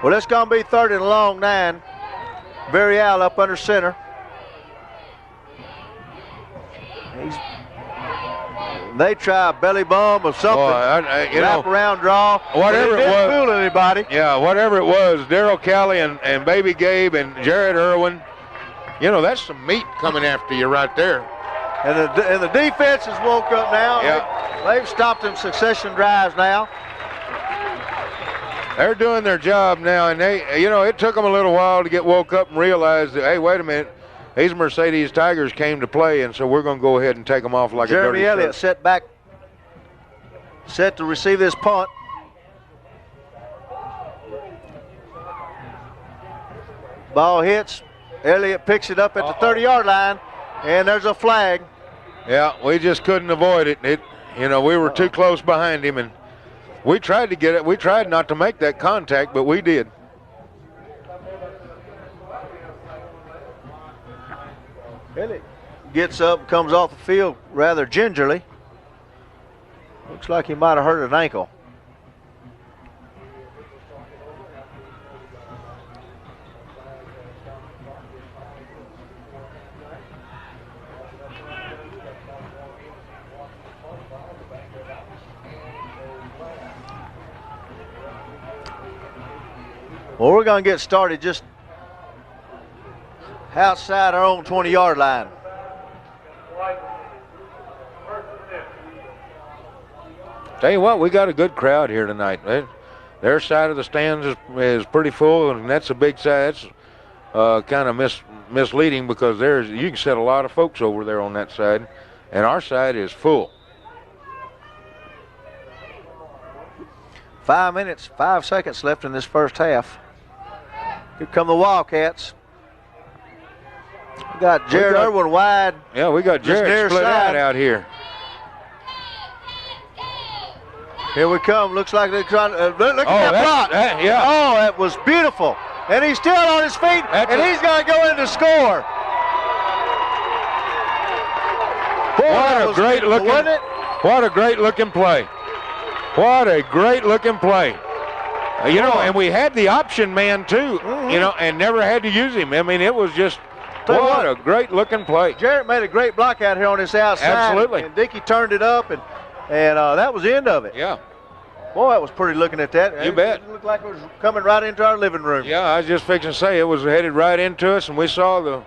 Well, it's going to be third and a long 9. Varial up under center. They try a belly bump or something. Wrap around draw. Whatever it was. Didn't fool anybody. Yeah, whatever it was, Daryl Cali and Baby Gabe and Jared Irwin. You know, that's some meat coming after you right there. And the defense has woke up now. Yeah. They've stopped them succession drives now. They're doing their job now, and it took them a little while to get woke up and realize that, hey, wait a minute, these Mercedes Tigers came to play, and so we're going to go ahead and take them off like a dirty Jeremy Elliott set to receive this punt. Ball hits. Elliott picks it up at the 30-yard line, and there's a flag. Yeah, we just couldn't avoid it. We were too close behind him, and we tried to get it. We tried not to make that contact, but we did. Elliott gets up, comes off the field rather gingerly. Looks like he might have hurt an ankle. Well, we're going to get started just outside our own 20-yard line. Tell you what, we got a good crowd here tonight. Their side of the stands is pretty full, and that's a big side. That's kind of misleading because you can set a lot of folks over there on that side, and our side is full. 5 minutes, 5 seconds left in this first half. Here come the Wildcats. We got Jared Irwin wide. Yeah, we got Jared split out here. Here we come. Looks like they're trying to look at that block. Oh, that was beautiful. And he's still on his feet, and he's going to go in to score. Boy, what a great looking, wasn't it? What a great looking play. What a great looking play. And we had the option man too, and never had to use him. I mean, it was just what a great looking play. Jarrett made a great block out here on this outside. Absolutely. And Dickey turned it up, and that was the end of it. Yeah. Boy, that was pretty looking at that. You bet. It looked like it was coming right into our living room. Yeah, I was just fixing to say it was headed right into us, and we saw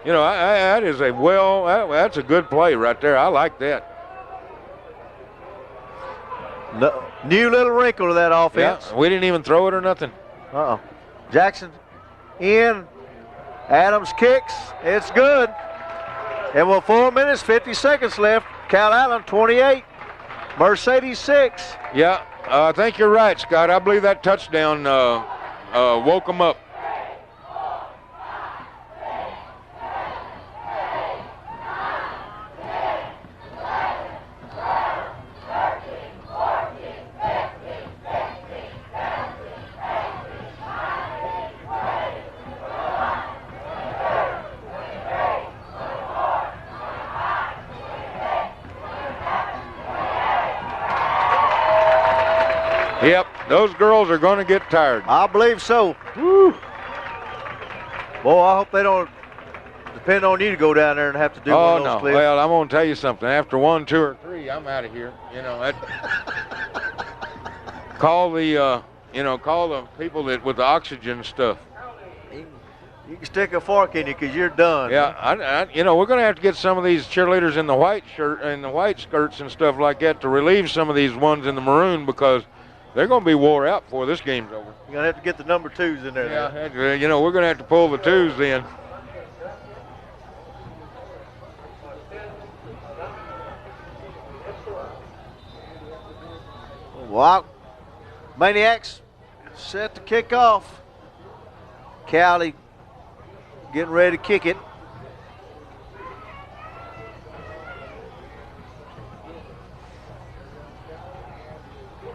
that's a good play right there. I like that. No, new little wrinkle to that offense. Yeah, we didn't even throw it or nothing. Jackson in. Adams kicks. It's good. And with 4 minutes, 50 seconds left, Calallen 28, Mercedes 6. Yeah, I think you're right, Scott. I believe that touchdown woke them up. Yep, those girls are going to get tired. I believe so. Woo. Boy, I hope they don't depend on you to go down there and have to do one of those clips. Well, I'm going to tell you something. After 1, 2, or 3, I'm out of here. You know, call the people that with the oxygen stuff. You can stick a fork in you because you're done. Yeah, we're going to have to get some of these cheerleaders in the white shirt and the white skirts and stuff like that to relieve some of these ones in the maroon because they're going to be wore out before this game's over. You're going to have to get the number 2s in there. Yeah, we're going to have to pull the 2s in. Well, Maniacs set to kick off. Cali getting ready to kick it.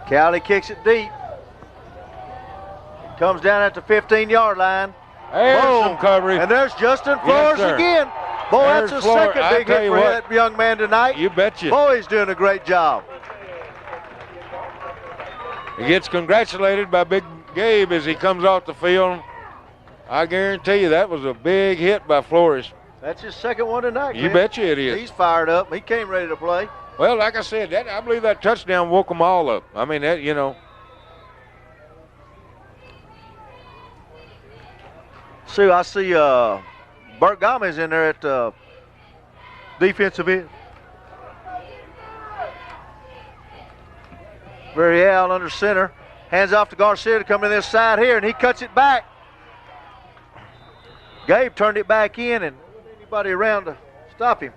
Cali kicks it deep. Comes down at the 15-yard line. There's some coverage. And there's Justin Flores again. Boy, There's that's a Flores. second big hit for that young man tonight. You betcha. Boy, he's doing a great job. He gets congratulated by Big Gabe as he comes off the field. I guarantee you that was a big hit by Flores. That's his second one tonight. You betcha it is. He's fired up. He came ready to play. Well, like I said, I believe that touchdown woke them all up. I mean, Sue, I see Bert Gomez in there at defensive end. Varial under center. Hands off to Garcia to come in this side here, and he cuts it back. Gabe turned it back in, and anybody around to stop him.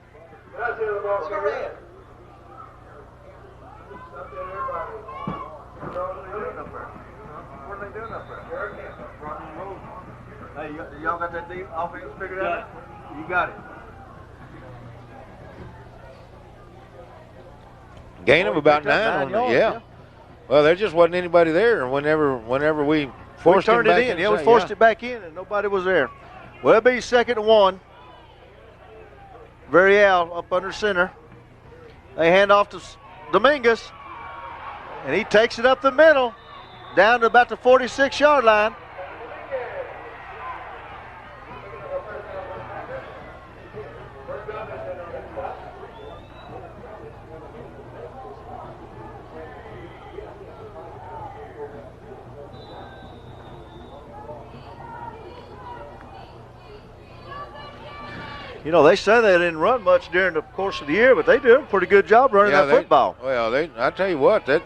Hey, y'all got that deep offense figured out? You got it. Gain of about 9 on it, yeah. Well, there just wasn't anybody there whenever we forced turned it back in. Yeah, we forced it back in, and nobody was there. Well, it'll be 2nd and 1. Varial up under center. They hand off to Dominguez, and he takes it up the middle, down to about the 46-yard line. You know, they say they didn't run much during the course of the year, but they did a pretty good job running that football. Well, I tell you what, that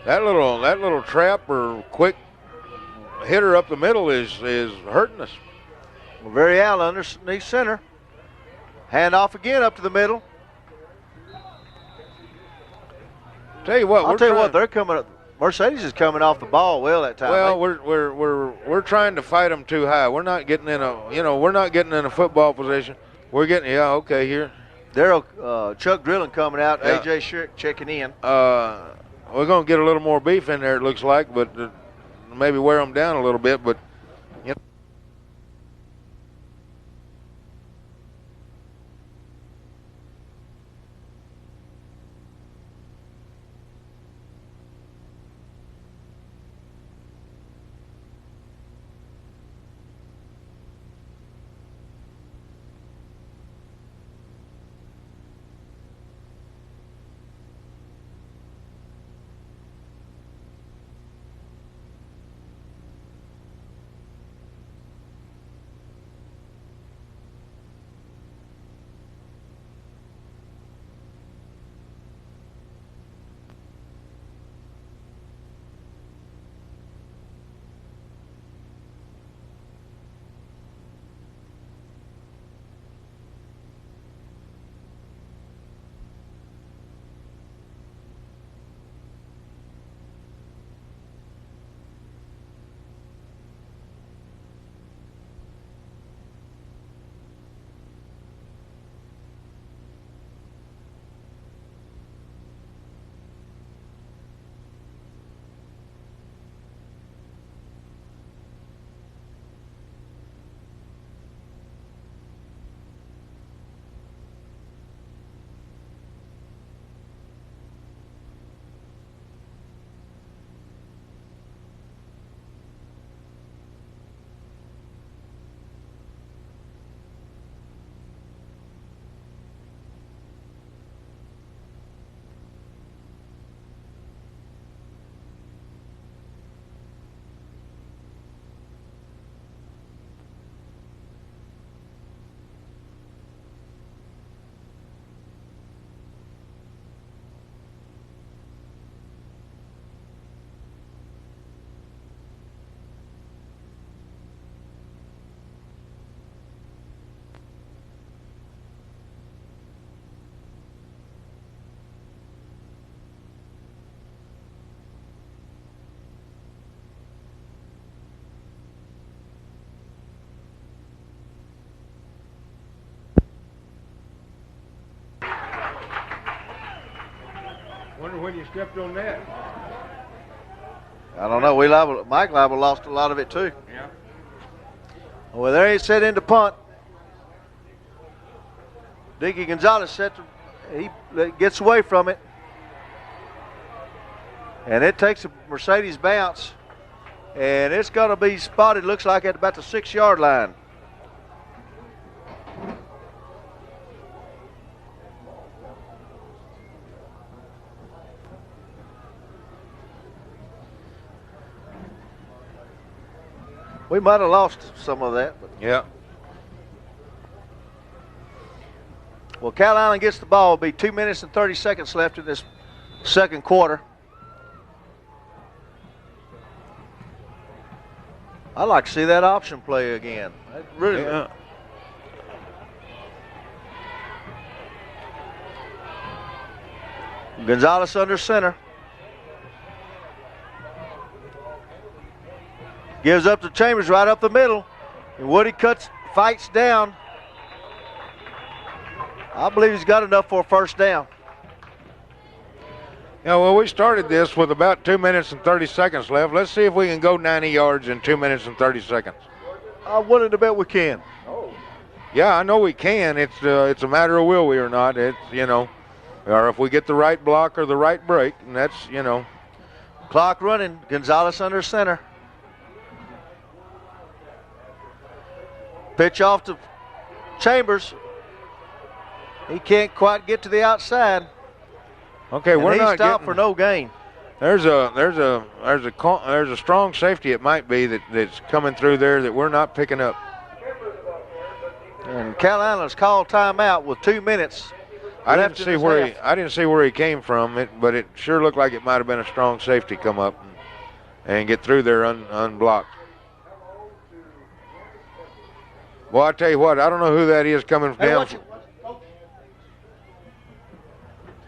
little trap or quick hitter up the middle is hurting us. Well, Varial underneath center. Hand off again up to the middle. Tell you what, they're coming up. Mercedes is coming off the ball well that time. Well, we're trying to fight them too high. We're not getting in a football position. We're getting here. Daryl Chuck Drilling coming out. Yeah. AJ Schick checking in. We're going to get a little more beef in there, it looks like, but maybe wear them down a little bit. But Wonder when you stepped on that. I don't know. Mike Liable lost a lot of it too. Yeah. Well, there ain't set into punt. Dickie Gonzalez he gets away from it. And it takes a Mercedes bounce. And it's going to be spotted, looks like, at about the 6-yard line. We might have lost some of that. But. Yeah. Well, Calallen gets the ball. It'll be 2 minutes and 30 seconds left in this second quarter. I'd like to see that option play again. Really. Yeah. Gonzalez under center. Gives up to Chambers right up the middle. And Woody fights down. I believe he's got enough for a first down. Yeah, well, we started this with about 2 minutes and 30 seconds left. Let's see if we can go 90 yards in 2 minutes and 30 seconds. I'm willing to bet we can. Yeah, I know we can. It's a matter of will we or not. It's, or if we get the right block or the right break, and that's, Clock running. Gonzalez under center. Pitch off to Chambers. He can't quite get to the outside. Okay, and we're not stopped for no gain. There's a strong safety. It might be that's coming through there that we're not picking up. And Calallen's called timeout with 2 minutes. I didn't see where he came from, but it sure looked like it might have been a strong safety come up and get through there unblocked. Well, I tell you what, I don't know who that is coming down.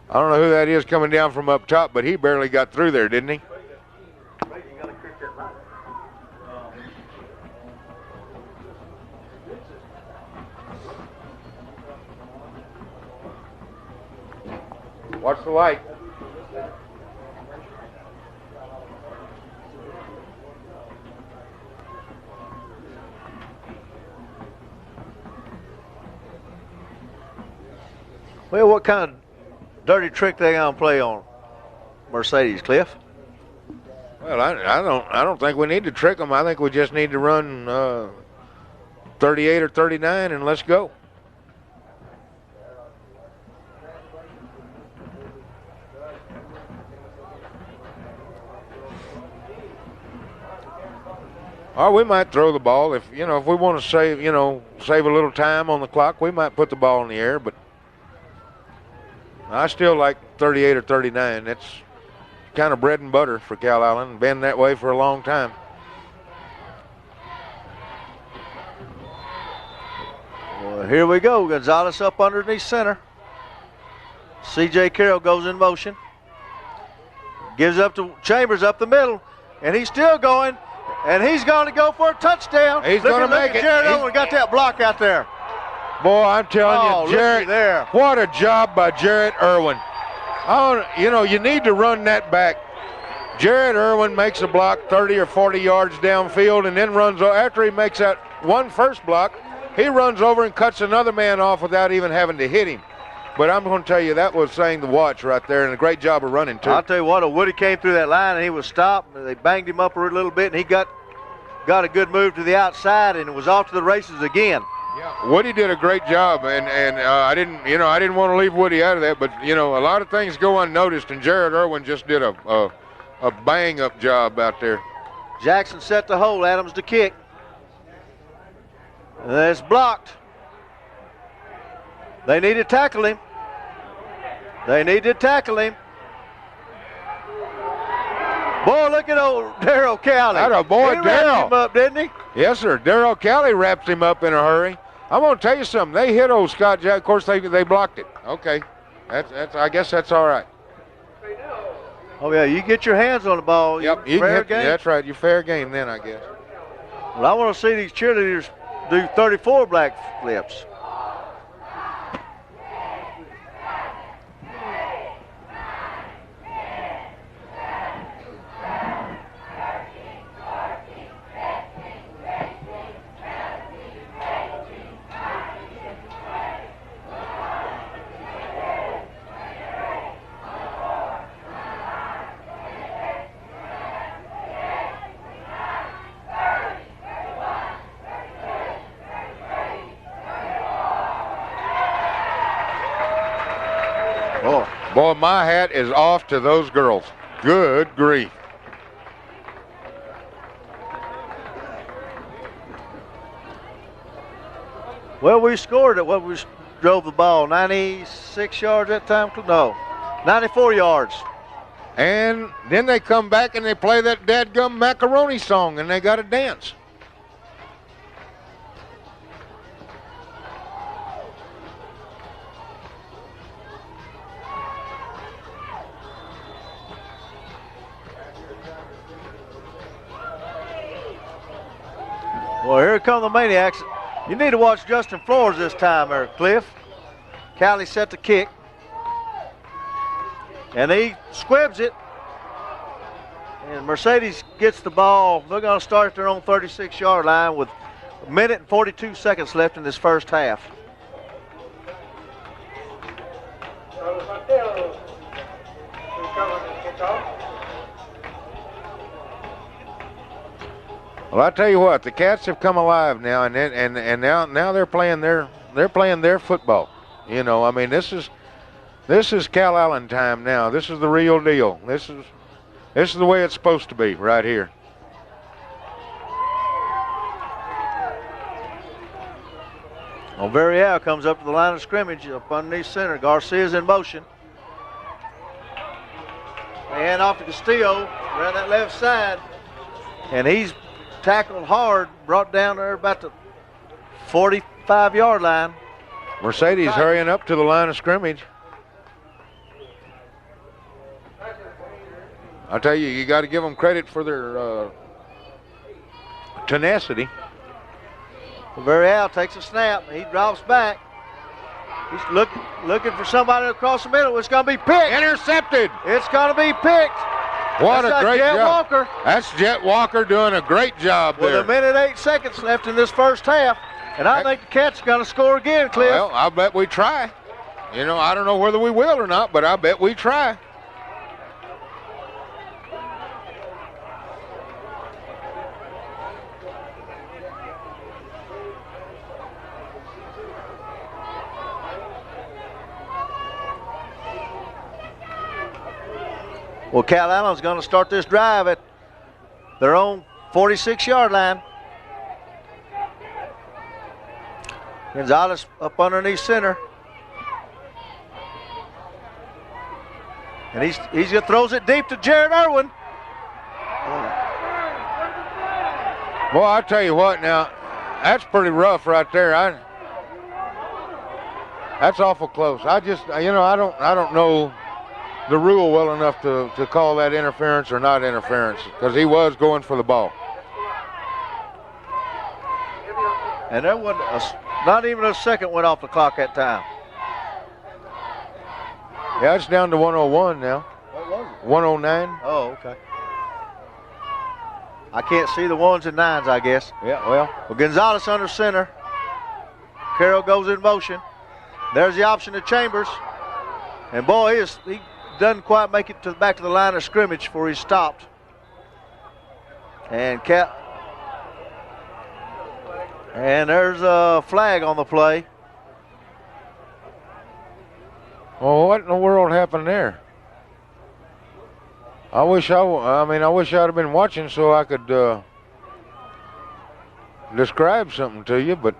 I don't know who that is coming down from up top, but he barely got through there, didn't he? Watch the light. Well, what kind of dirty trick they gonna play on Mercedes, Cliff? Well, I don't think we need to trick them. I think we just need to run 38 or 39 and let's go. Or we might throw the ball if we want to save a little time on the clock. We might put the ball in the air, but I still like 38 or 39. That's kind of bread and butter for Calallen. Been that way for a long time. Well, here we go. Gonzalez up underneath center. C.J. Carroll goes in motion. Gives up to Chambers up the middle, and he's still going. And he's going to go for a touchdown. He's going to make it. Jared Owen got that block out there. Boy, I'm telling you, Jarrett, there. What a job by Jarrett Irwin. You need to run that back. Jarrett Irwin makes a block 30 or 40 yards downfield and then runs, after he makes that first block, he runs over and cuts another man off without even having to hit him. But I'm going to tell you, that was saying to watch right there, and a great job of running, too. I'll tell you what, Woody came through that line, and he was stopped. They banged him up a little bit, and he got a good move to the outside, and it was off to the races again. Yeah, Woody did a great job, and I didn't want to leave Woody out of that, but, a lot of things go unnoticed, and Jarrett Irwin just did a bang-up job out there. Jackson set the hole, Adams to kick. And it's blocked. They need to tackle him. Boy, look at old Darryl Cowley. That a boy, Darryl. He Darryl. wrapped him up, didn't he? Yes, sir. Darryl Cowley wrapped him up in a hurry. I'm going to tell you something. They hit old Scott Jack. Of course, they blocked it. Okay. I guess that's all right. Oh, yeah, you get your hands on the ball. Yep. Fair game. That's right. You're fair game then, I guess. Well, I want to see these cheerleaders do 34 black flips. Boy, my hat is off to those girls. Good grief. Well, we scored it. We drove the ball 96 yards that time. No, 94 yards. And then they come back and they play that dadgum macaroni song and they got to dance. Well, here come the Maniacs. You need to watch Justin Flores this time there, Cliff. Callie set the kick. And he squibs it. And Mercedes gets the ball. They're going to start at their own 36-yard line with a minute and 42 seconds left in this first half. Well, I tell you what, the Cats have come alive now, and now they're playing their football. You know, I mean, this is Calallen time now. This is the real deal. This is the way it's supposed to be right here. Well, Verriel comes up to the line of scrimmage up underneath center. Garcia's in motion. And off to Castillo around that left side, and he's tackled hard, brought down there about the 45-yard line. Mercedes hurrying up to the line of scrimmage. I tell you, you got to give them credit for their tenacity. Verriel takes a snap. He drops back. He's looking for somebody across the middle. It's going to be picked. Intercepted. It's going to be picked. What That's a great Jet job. Walker. That's Jet Walker doing a great job there. With a minute 8 seconds left in this first half. And I think the Cats are going to score again, Cliff. Well, I bet we try. You know, I don't know whether we will or not, but I bet we try. Well, Calallen's going to start this drive at their own 46-yard line. Gonzalez up underneath center. And he's going to throws it deep to Jared Irwin. Boy, I tell you what now, that's pretty rough right there. That's awful close. I don't know the rule well enough to call that interference or not interference, because he was going for the ball. And there wasn't not even a second went off the clock that time. Yeah, it's down to 101 now. What was it? 109. Oh, okay. I can't see the ones and nines, I guess. Yeah, well. Well, Gonzalez under center. Carroll goes in motion. There's the option to Chambers. And boy, he doesn't quite make it back to the line of scrimmage before he's stopped. And there's a flag on the play. Well, what in the world happened there? I wish I'd have been watching so I could describe something to you, but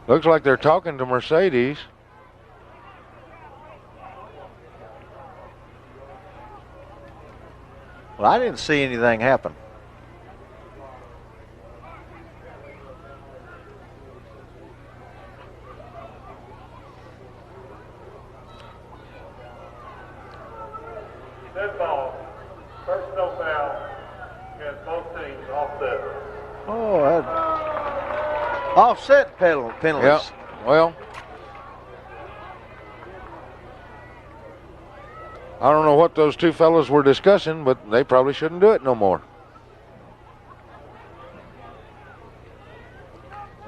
looks like they're talking to Mercedes. Well, I didn't see anything happen. Dead ball. Personal foul against both teams. Offset. Oh, offset penalties. Yeah, well, I don't know what those two fellas were discussing, but they probably shouldn't do it no more.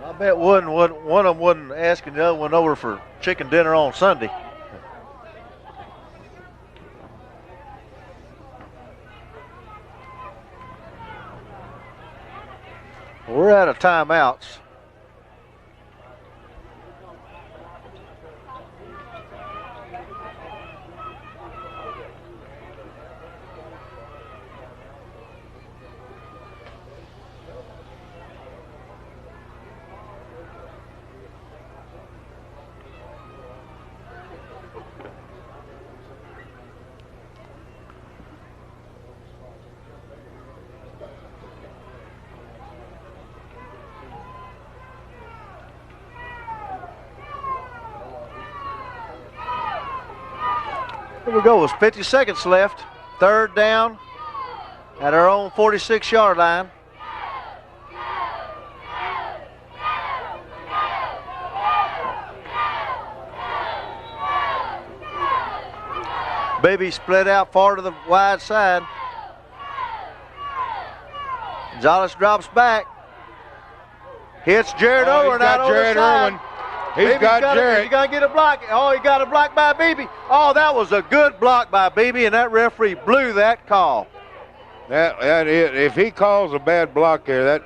I bet one of them wasn't asking the other one over for chicken dinner on Sunday. We're out of timeouts. Here we go. With 50 seconds left. Third down at our own 46-yard line. Baby split out far to the wide side. Gonzalez drops back. Hits Jared Owen out on the side. He's got Jared. He's going to get a block. Oh, he got a block by Beebe. Oh, that was a good block by Beebe, and that referee blew that call. That is, if he calls a bad block there,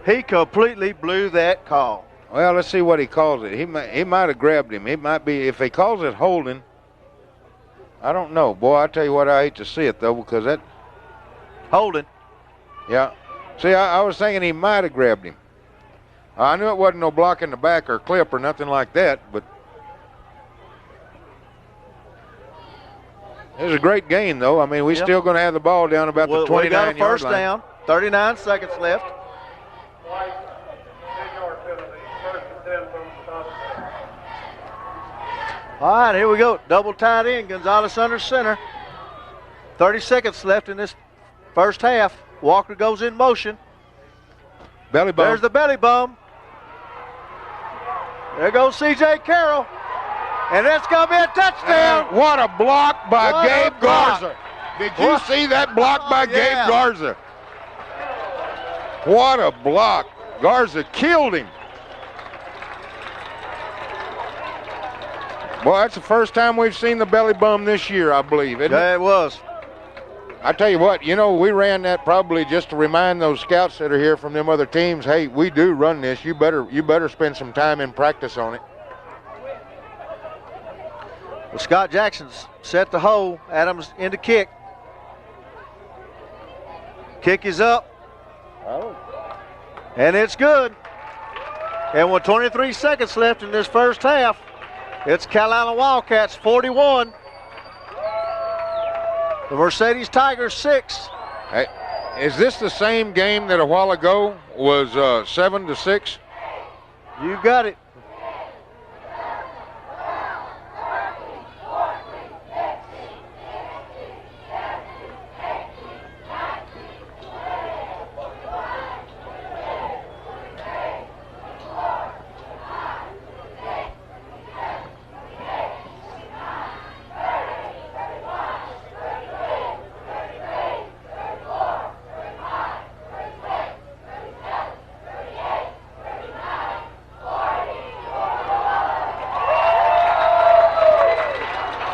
he completely blew that call. Well, let's see what he calls it. He might have grabbed him. It might be, if he calls it holding, I don't know. Boy, I tell you what, I hate to see it, though, because that. Holding. Yeah. See, I was thinking he might have grabbed him. I knew it wasn't no block in the back or clip or nothing like that, but it was a great game, though. I mean, we're still going to have the ball down about the 29-yard line. We got a first down, 39 seconds left. All right, here we go. Double tight end, Gonzalez under center. 30 seconds left in this first half. Walker goes in motion. Belly bump. There's the belly bump. There goes C.J. Carroll. And that's going to be a touchdown. And what a block by Gabe Garza. Did you see that block by Gabe Garza? What a block. Garza killed him. Boy, that's the first time we've seen the belly bum this year, I believe, isn't it? Yeah, it was. I tell you what, we ran that probably just to remind those scouts that are here from them other teams, hey, we do run this. You better spend some time in practice on it. Well, Scott Jackson's set the hole. Adams in to kick. Kick is up. Oh. And it's good. And with 23 seconds left in this first half, it's Calallen Wildcats 41. The Mercedes Tigers 6. Hey, is this the same game that a while ago was 7-6? You got it.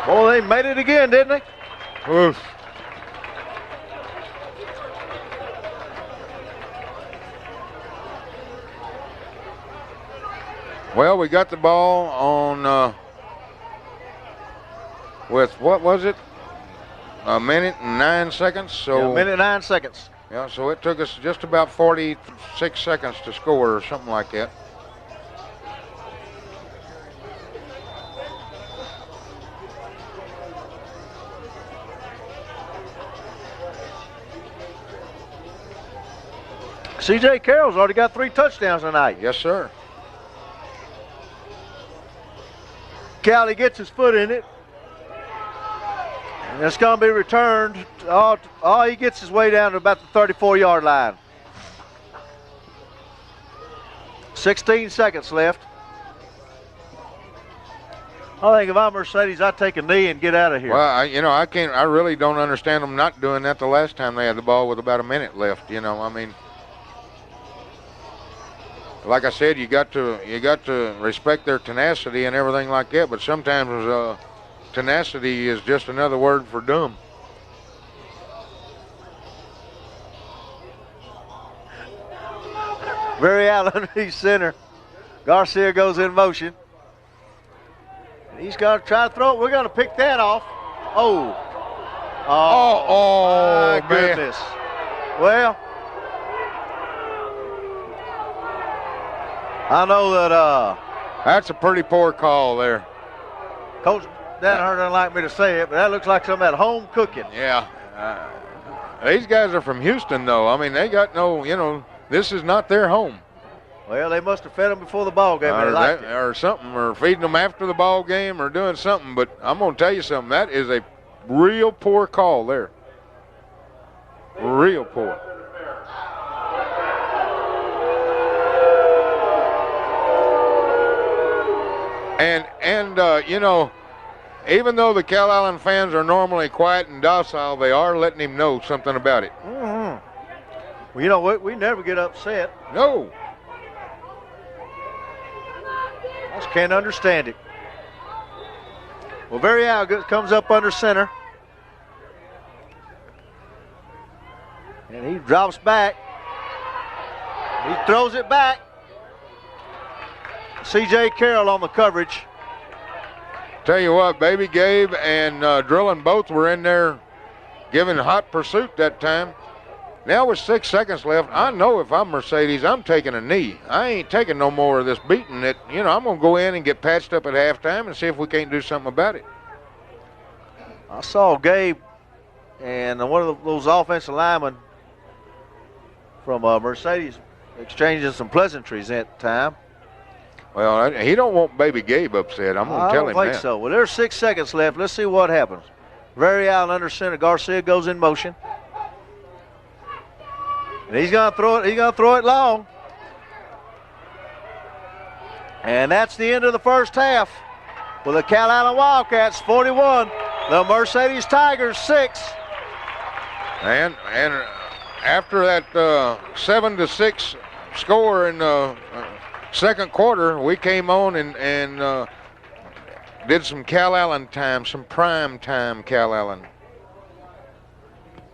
Oh, they made it again, didn't they? Oof. Well, we got the ball on with, what was it? A minute and 9 seconds. So a minute and 9 seconds. Yeah, so it took us just about 46 seconds to score or something like that. C.J. Carroll's already got 3 touchdowns tonight. Yes, sir. Callie gets his foot in it. And it's going to be returned. He gets his way down to about the 34-yard line. 16 seconds left. I think if I'm Mercedes, I'd take a knee and get out of here. Well, I really don't understand them not doing that the last time they had the ball with about a minute left. I mean, like I said, you got to respect their tenacity and everything like that. But sometimes tenacity is just another word for dumb. Very out underneath center. Garcia goes in motion. And he's going to try to throw it. We're going to pick that off. Oh, my goodness. Well, I know that that's a pretty poor call there. Coach Danaher doesn't like me to say it, but that looks like some of that home cooking. Yeah. These guys are from Houston, though. I mean, they got no, this is not their home. Well, they must have fed them before the ball game. Or something, or feeding them after the ball game, or doing something. But I'm going to tell you something. That is a real poor call there. Real poor. And even though the Calallen fans are normally quiet and docile, they are letting him know something about it. Mm-hmm. Well, you know what? We never get upset. No. I just can't understand it. Well, very out comes up under center. And he drops back. He throws it back. C.J. Carroll on the coverage. Tell you what, Baby Gabe and Drillin both were in there giving hot pursuit that time. Now with 6 seconds left, I know if I'm Mercedes, I'm taking a knee. I ain't taking no more of this beating. I'm going to go in and get patched up at halftime and see if we can't do something about it. I saw Gabe and one of those offensive linemen from Mercedes exchanging some pleasantries at the time. Well, he don't want Baby Gabe upset. I'm going to tell him that. I don't think so. Well, there's 6 seconds left. Let's see what happens. Very out under center. Garcia goes in motion. And he's going to throw it. He's going to throw it long. And that's the end of the first half. With the Calallen Wildcats 41, the Mercedes Tigers 6. And after that 7-6 score in the second quarter, we came on and did some Calallen time, some prime time Calallen.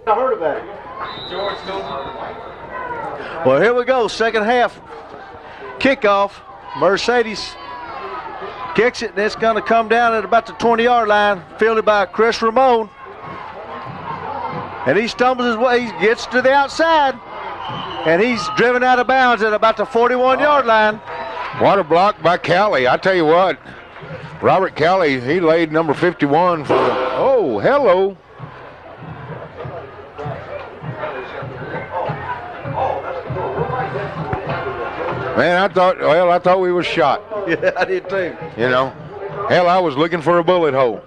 I heard about it. Well, here we go, second half kickoff. Mercedes kicks it, and it's going to come down at about the 20-yard line, fielded by Chris Ramon. And he stumbles his way, he gets to the outside, and he's driven out of bounds at about the 41-yard line. What a block by Callie. I tell you what, Robert Callie, he laid number 51 for, oh, hello. Man, I thought we was shot. Yeah, I did too. Hell, I was looking for a bullet hole.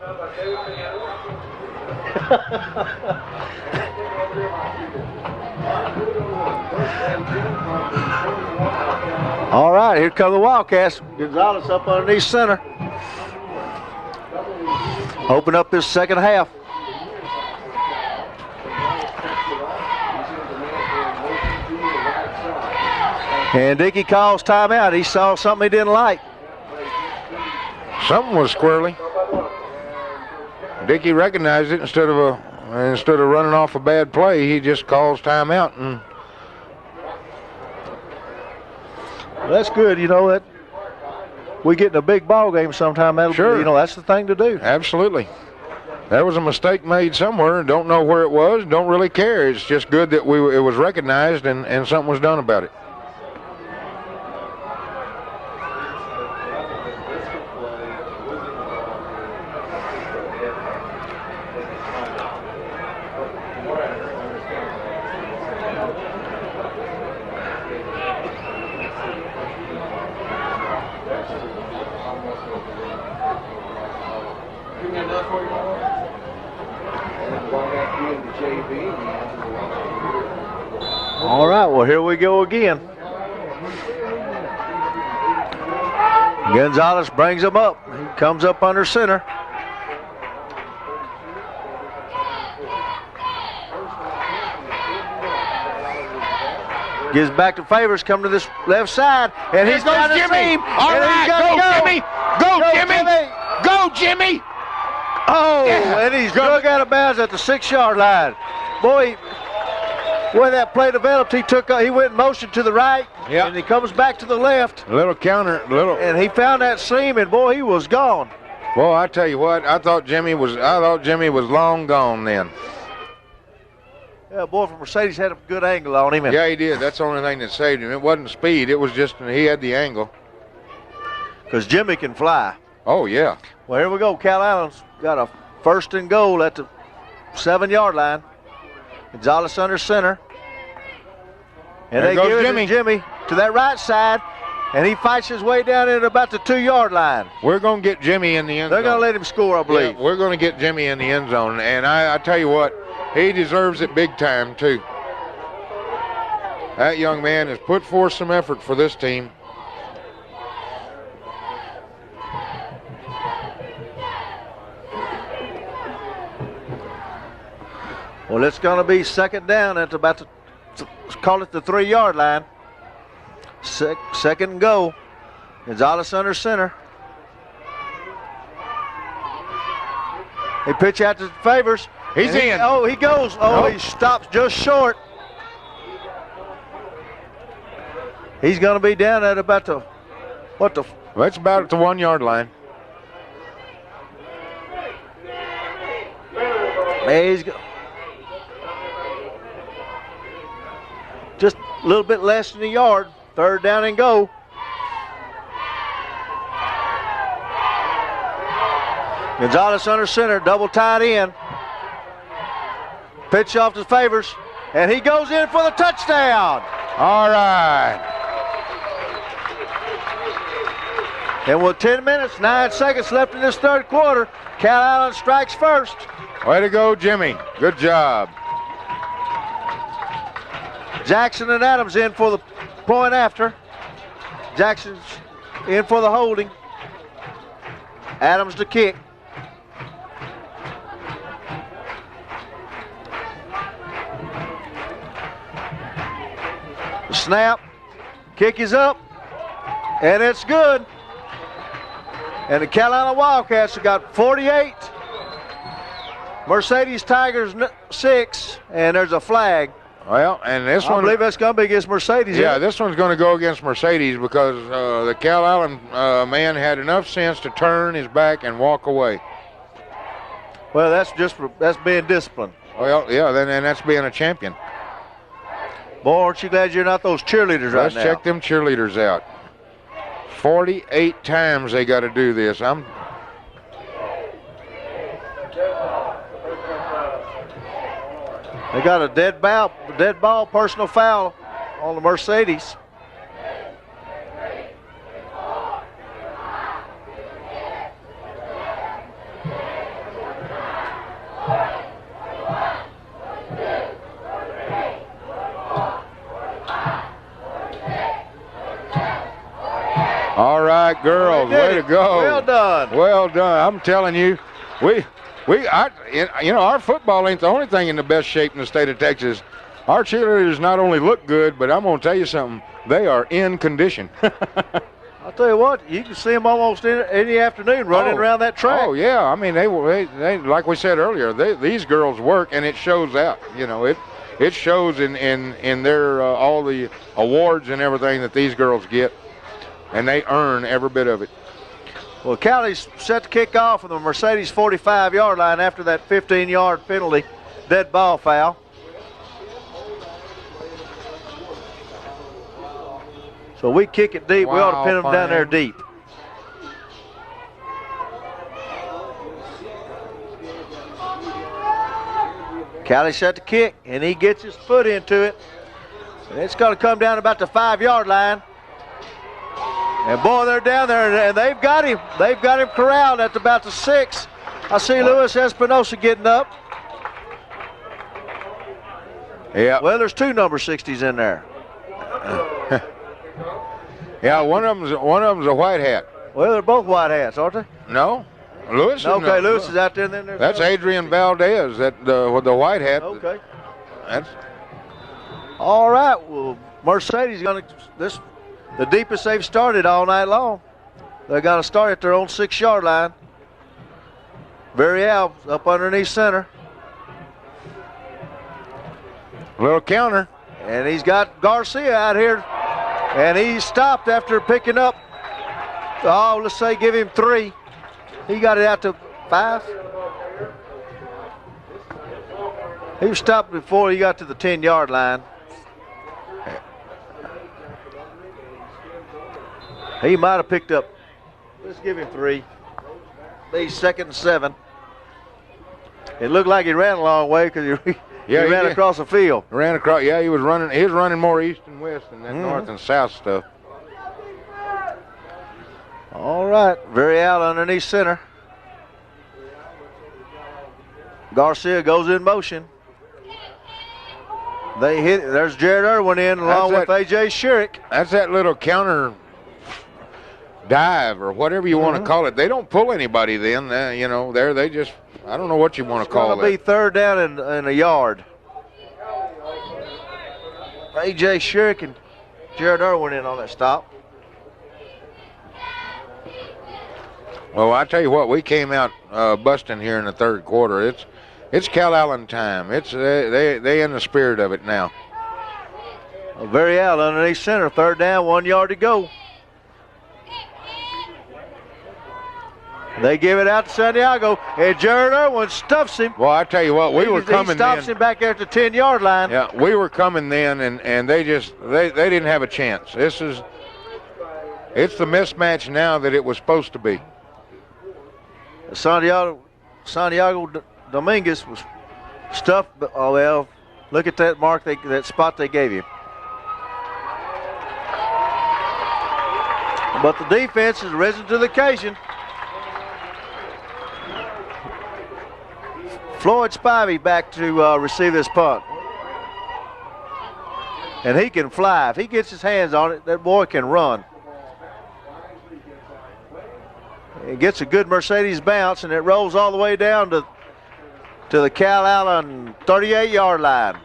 All right, here come the Wildcats. Gonzalez up underneath center. Open up this second half. And Dickey calls timeout. He saw something he didn't like. Something was squirrely. Dickey recognized it. Instead of running off a bad play, he just calls timeout. And well, that's good. That we get in a big ball game sometime. Sure. That's the thing to do. Absolutely. There was a mistake made somewhere. Don't know where it was. Don't really care. It's just good that it was recognized and something was done about it. All right, well, here we go again. Gonzalez brings him up. He comes up under center. Gives back to Favors, come to this left side, and he's down the seam. All right, go, Jimmy. Go, Jimmy. Go, Jimmy. Oh, yeah. And he's drug out of bounds at the 6-yard line. Boy, way that play developed, he went in motion to the right, Yeah. and he comes back to the left, A little counter, and he found that seam, and boy, he was gone. Boy, I tell you what, I thought Jimmy was long gone then. Yeah, boy from Mercedes had a good angle on him. Yeah, he did. That's the only thing that saved him. It wasn't speed. It was just he had the angle. Because Jimmy can fly. Oh, yeah. Well, here we go. Calallen's got a 1st and goal at the 7-yard line. Gonzalez under center. And There they goes give it Jimmy. to Jimmy to that right side, and he fights his way down in about the 2-yard line. We're going to get Jimmy in the end zone. They're going to let him score, I believe. Yeah, we're going to get Jimmy in the end zone. And I tell you what, he deserves it big time, too. That young man has put forth some effort for this team. Well, it's going to be 2nd down at about call it the 3-yard line. 2nd and goal. Gonzalez under center. They pitch out to Favors. He's in. Oh, he goes. Oh, Nope. He stops just short. He's going to be down at about the, That's about at the 1-yard line. he's just a little bit less than a yard. 3rd down and go. Gonzalez under center, double tied in. Pitch off to Favors, and he goes in for the touchdown. All right. And with 10 minutes, 9 seconds left in this 3rd quarter, Calallen strikes first. Way to go, Jimmy. Good job. Jackson and Adams in for the point after. Jackson's in for the holding. Adams to kick. The snap. Kick is up. And it's good. And the Calallen Wildcats have got 48. Mercedes Tigers 6. And there's a flag. Well, and this I one, believe that's going to be against Mercedes. yeah, this one's going to go against Mercedes because the Calallen man had enough sense to turn his back and walk away. Well, that's being disciplined. Well, yeah, then that's being a champion. Boy, aren't you glad you're not those cheerleaders right Let's now? check them cheerleaders out. 48 times they got to do this. They got a dead ball personal foul on the Mercedes. All right, girls, They did way it. to go. Well done. Well done. I'm telling you, our football ain't the only thing in the best shape in the state of Texas. Our cheerleaders not only look good, but I'm going to tell you something. They are in condition. I'll tell you what, you can see them almost any afternoon running around that track. Oh, yeah. I mean, they like we said earlier, these girls work, and it shows out. You know, it shows in their all the awards and everything that these girls get, and they earn every bit of it. Well, Callie's set to kick off from the Mercedes 45-yard line after that 15-yard penalty, dead ball foul. So we kick it deep. We ought to pin them down there deep. Callie set to kick, and he gets his foot into it. And it's going to come down about the 5-yard line. And boy, they're down there, and they've got him. They've got him corralled at about the 6. I see Luis Espinosa getting up. Yeah. Well, there's 2 number 60s in there. Yeah, one of them's a white hat. Well, they're both white hats, aren't they? No, Lewis. Okay, Lewis is out there. And then there's that's Adrian Valdez, with the white hat. Okay. That's All right. Well, Mercedes is going to the deepest they've started all night long. They're going to start at their own 6-yard line. Very out up underneath center. little counter. And he's got Garcia out here. And he stopped after picking up, let's say give him 3. He got it out to 5. He was stopped before he got to the 10-yard line. He might have picked up, let's give him 3. He's 2nd and 7. It looked like he ran a long way because he ran across the field. Ran across, yeah, he was running more east and west than that north and south stuff. All right, very out underneath center. Garcia goes in motion. They hit it. There's Jared Irwin in along with A.J. Sherrick. That's that little counter dive or whatever you want to call it. They don't pull anybody then, they just, I don't know what you want to call it. It's going to be 3rd down and a yard. A.J. Sherrick and Jared Irwin in on that stop. Well, I tell you what, we came out busting here in the 3rd quarter. It's Calallen time. It's they in the spirit of it now. Very out underneath center. 3rd down, 1 yard to go. They give it out to Santiago, and Jared Irwin stuffs him. Well, I tell you what, we were coming He stops him back there at the 10-yard line. Yeah, we were coming then, and they didn't have a chance. It's the mismatch now that it was supposed to be. Santiago Dominguez was stuffed. Oh, well, look at that mark, that spot they gave him. But the defense has risen to the occasion. Floyd Spivey back to receive this punt. And he can fly. If he gets his hands on it, that boy can run. It gets a good Mercedes bounce, and it rolls all the way down to the Calallen 38-yard line.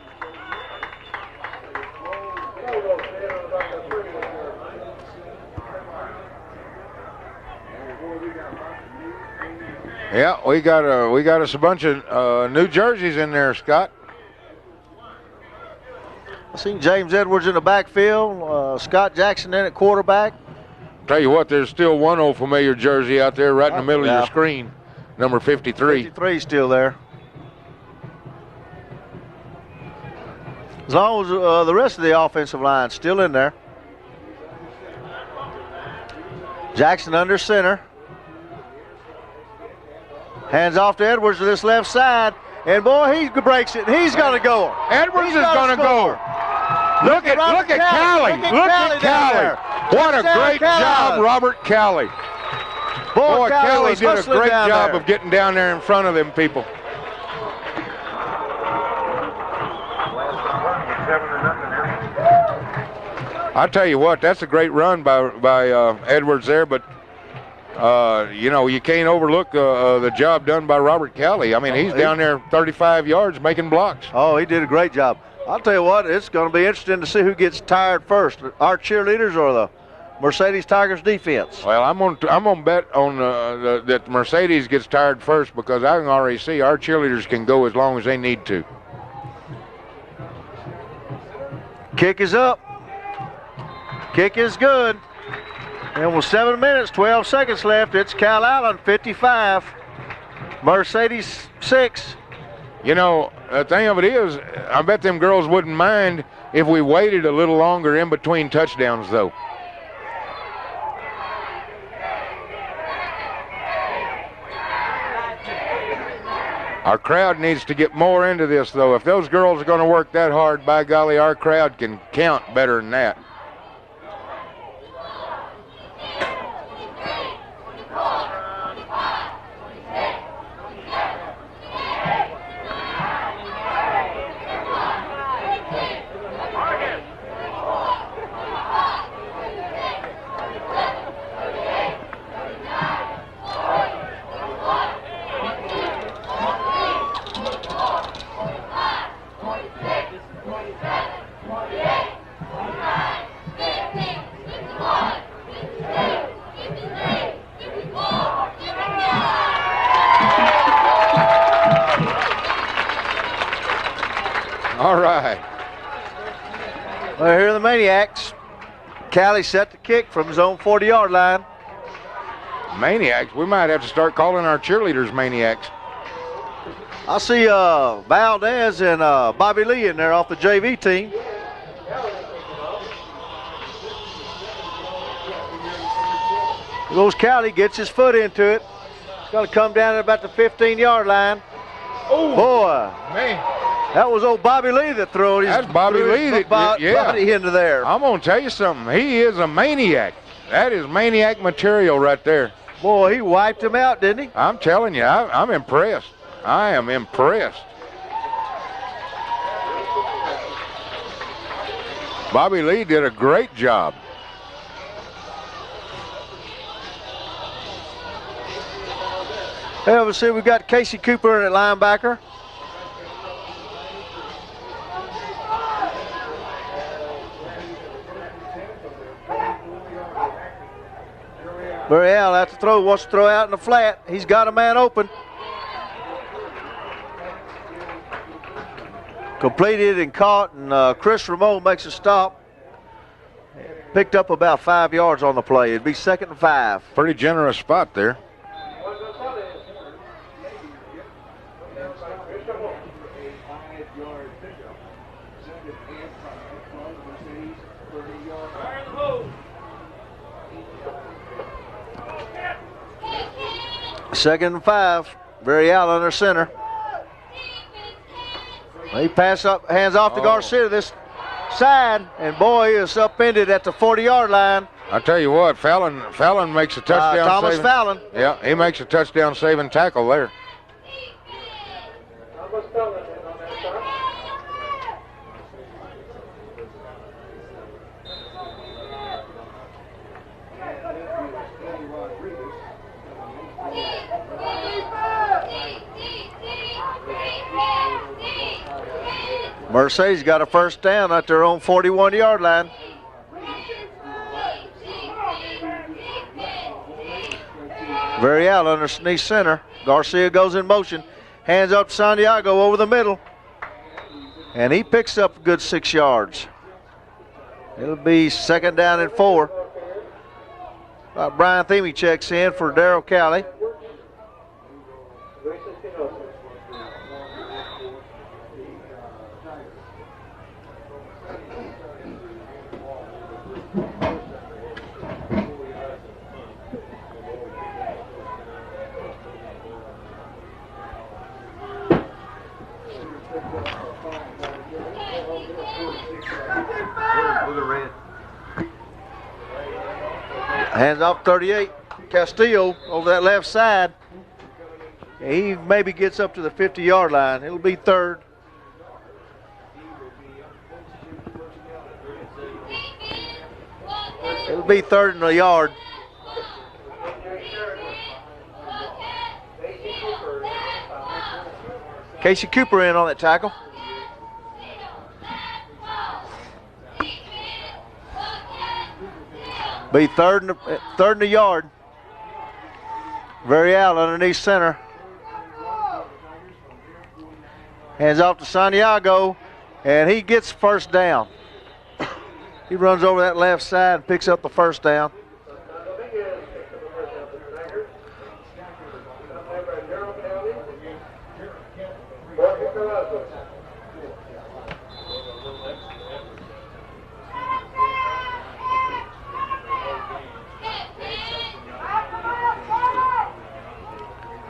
Yeah, we got us a bunch of new jerseys in there, Scott. I seen James Edwards in the backfield, Scott Jackson in at quarterback. Tell you what, there's still one old familiar jersey out there right in the middle of your screen, number 53. 53 still there. As long as the rest of the offensive line still in there. Jackson under center. Hands off to Edwards to this left side. And boy, he breaks it. He's going to go. Edwards is going to go. Look at Callie. Look at Callie. What a great job, Robert Callie. Boy, Callie did a great job of getting down there in front of them people. I tell you what, that's a great run by Edwards there, but you can't overlook the job done by Robert Callie. I mean, he's down there 35 yards making blocks. Oh, he did a great job. I'll tell you what, it's going to be interesting to see who gets tired first, our cheerleaders or the Mercedes Tigers defense. Well, I'm gonna bet on that Mercedes gets tired first, because I can already see our cheerleaders can go as long as they need to. Kick is up. Kick is good. And with 7 minutes, 12 seconds left, it's Calallen 55, Mercedes 6. You know, the thing of it is, I bet them girls wouldn't mind if we waited a little longer in between touchdowns, though. Our crowd needs to get more into this, though. If those girls are going to work that hard, by golly, our crowd can count better than that. Maniacs. Callie set to kick from his own 40-yard line. Maniacs. We might have to start calling our cheerleaders maniacs. I see Valdez and Bobby Lee in there off the JV team. Here goes Callie, gets his foot into it. Going to come down at about the 15-yard line. Oh, boy, man. That was old Bobby Lee that threw it. That's Bobby Lee that body into there. I'm going to tell you something. He is a maniac. That is maniac material right there. Boy, he wiped him out, didn't he? I'm telling you, I'm impressed. I am impressed. Bobby Lee did a great job. Hey, over see we got Casey Cooper in at linebacker. Barry Allen out to throw, wants to throw out in the flat. He's got a man open. Completed and caught, and Chris Ramon makes a stop. Picked up about 5 yards on the play. It'd be 2nd and 5. Pretty generous spot there. Second and 5. Barry Allen under center. He pass up, hands off to Garcia this side, and boy, is upended at the 40-yard line. I tell you what, Fallon makes a touchdown. Thomas Fallon. Yeah, he makes a touchdown saving tackle there. Thomas Fallon in on that side. Mercedes got a first down at their own 41-yard line. Very out underneath center. Garcia goes in motion. Hands up to Santiago over the middle. And he picks up a good 6 yards. It'll be 2nd down and 4. Brian Themey checks in for Darrell Callie. Hands off 38. Castillo over that left side. He maybe gets up to the 50-yard line. It'll be 3rd. It'll be 3rd and a yard. Casey Cooper in on that tackle. Be 3rd and a yard. Very out underneath center. Hands off to Santiago, and he gets first down. He runs over that left side and picks up the first down.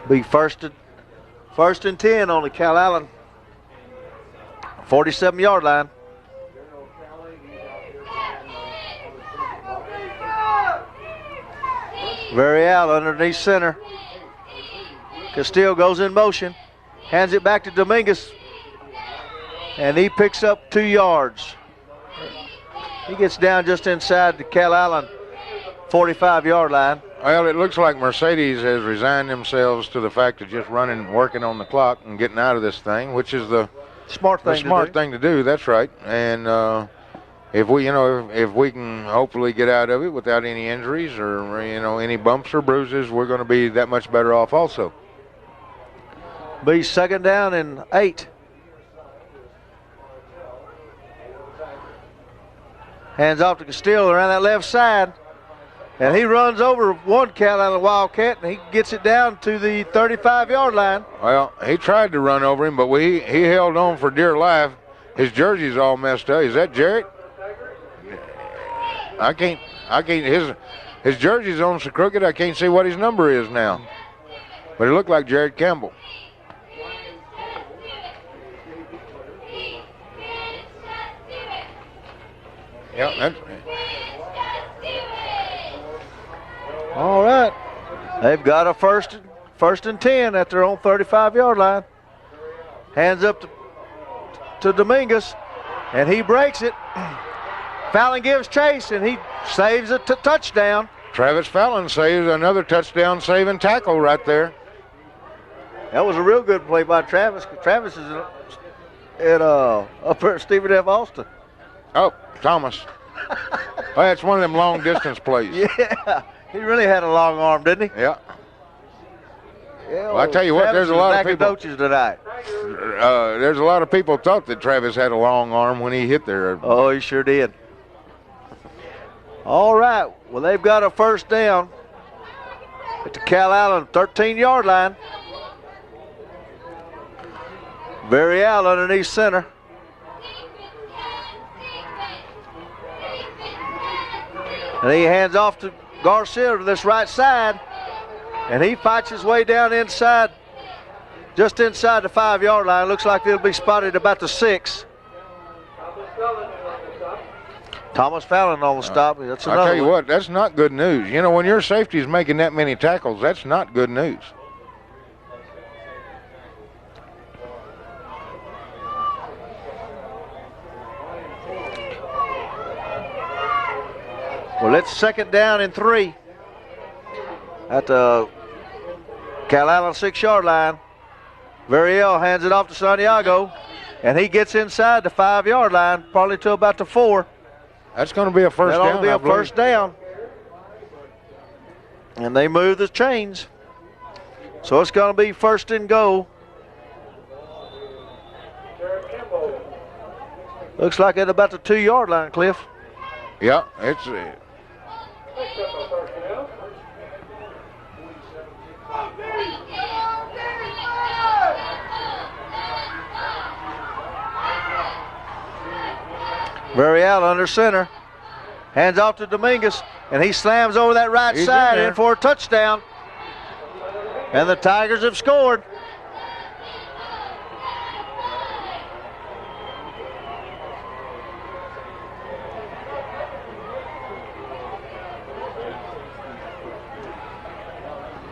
Be first and 10 on the Calallen 47-yard line. Very out underneath center. Castillo goes in motion, hands it back to Dominguez, and he picks up 2 yards. He gets down just inside the Calallen 45-yard line. Well, it looks like Mercedes has resigned themselves to the fact of just working on the clock and getting out of this thing, which is the smart thing to do. That's right. And if we can hopefully get out of it without any injuries or any bumps or bruises, we're going to be that much better off also. Be 2nd down and 8. Hands off to Castillo around that left side. And he runs over one Calallen Wildcat, and he gets it down to the 35-yard line. Well, he tried to run over him, but he held on for dear life. His jersey's all messed up. Is that Jarrett? I can't. His jersey's on so crooked, I can't see what his number is now. But it looked like Jared Campbell. Yeah, that's. All right. They've got a first and 10 at their own 35-yard line. Hands up to Dominguez, and he breaks it. Fallon gives chase, and he saves a touchdown. Travis Fallon saves another touchdown saving tackle right there. That was a real good play by Travis. Travis is up at Stephen F. Austin. Oh, Thomas. Well, that's one of them long distance plays. Yeah, he really had a long arm, didn't he? Yeah. Yeah. Well, I tell you what, there's a lot of people. Tonight. There's a lot of people thought that Travis had a long arm when he hit there. Oh, he sure did. All right. Well, they've got a first down at the Calallen 13-yard line. Varial underneath center. And he hands off to Garcia to this right side. And he fights his way down inside, just inside the 5-yard line. Looks like they'll be spotted about the 6. Thomas Fallon on the stop. That's another I tell you one. what, that's not good news. You know, when your safety's making that many tackles, that's not good news. Well, it's second down and 3 at the Calallen 6-yard line. Variel hands it off to Santiago, and he gets inside the 5-yard line, probably to about the 4. That's going to be a first down. That'll be a first down. And they move the chains. So it's going to be first and goal. Looks like at about the 2-yard line, Cliff. Yeah, it's. Varial under center. Hands off to Dominguez, and he slams over that right side in for a touchdown. And the Tigers have scored.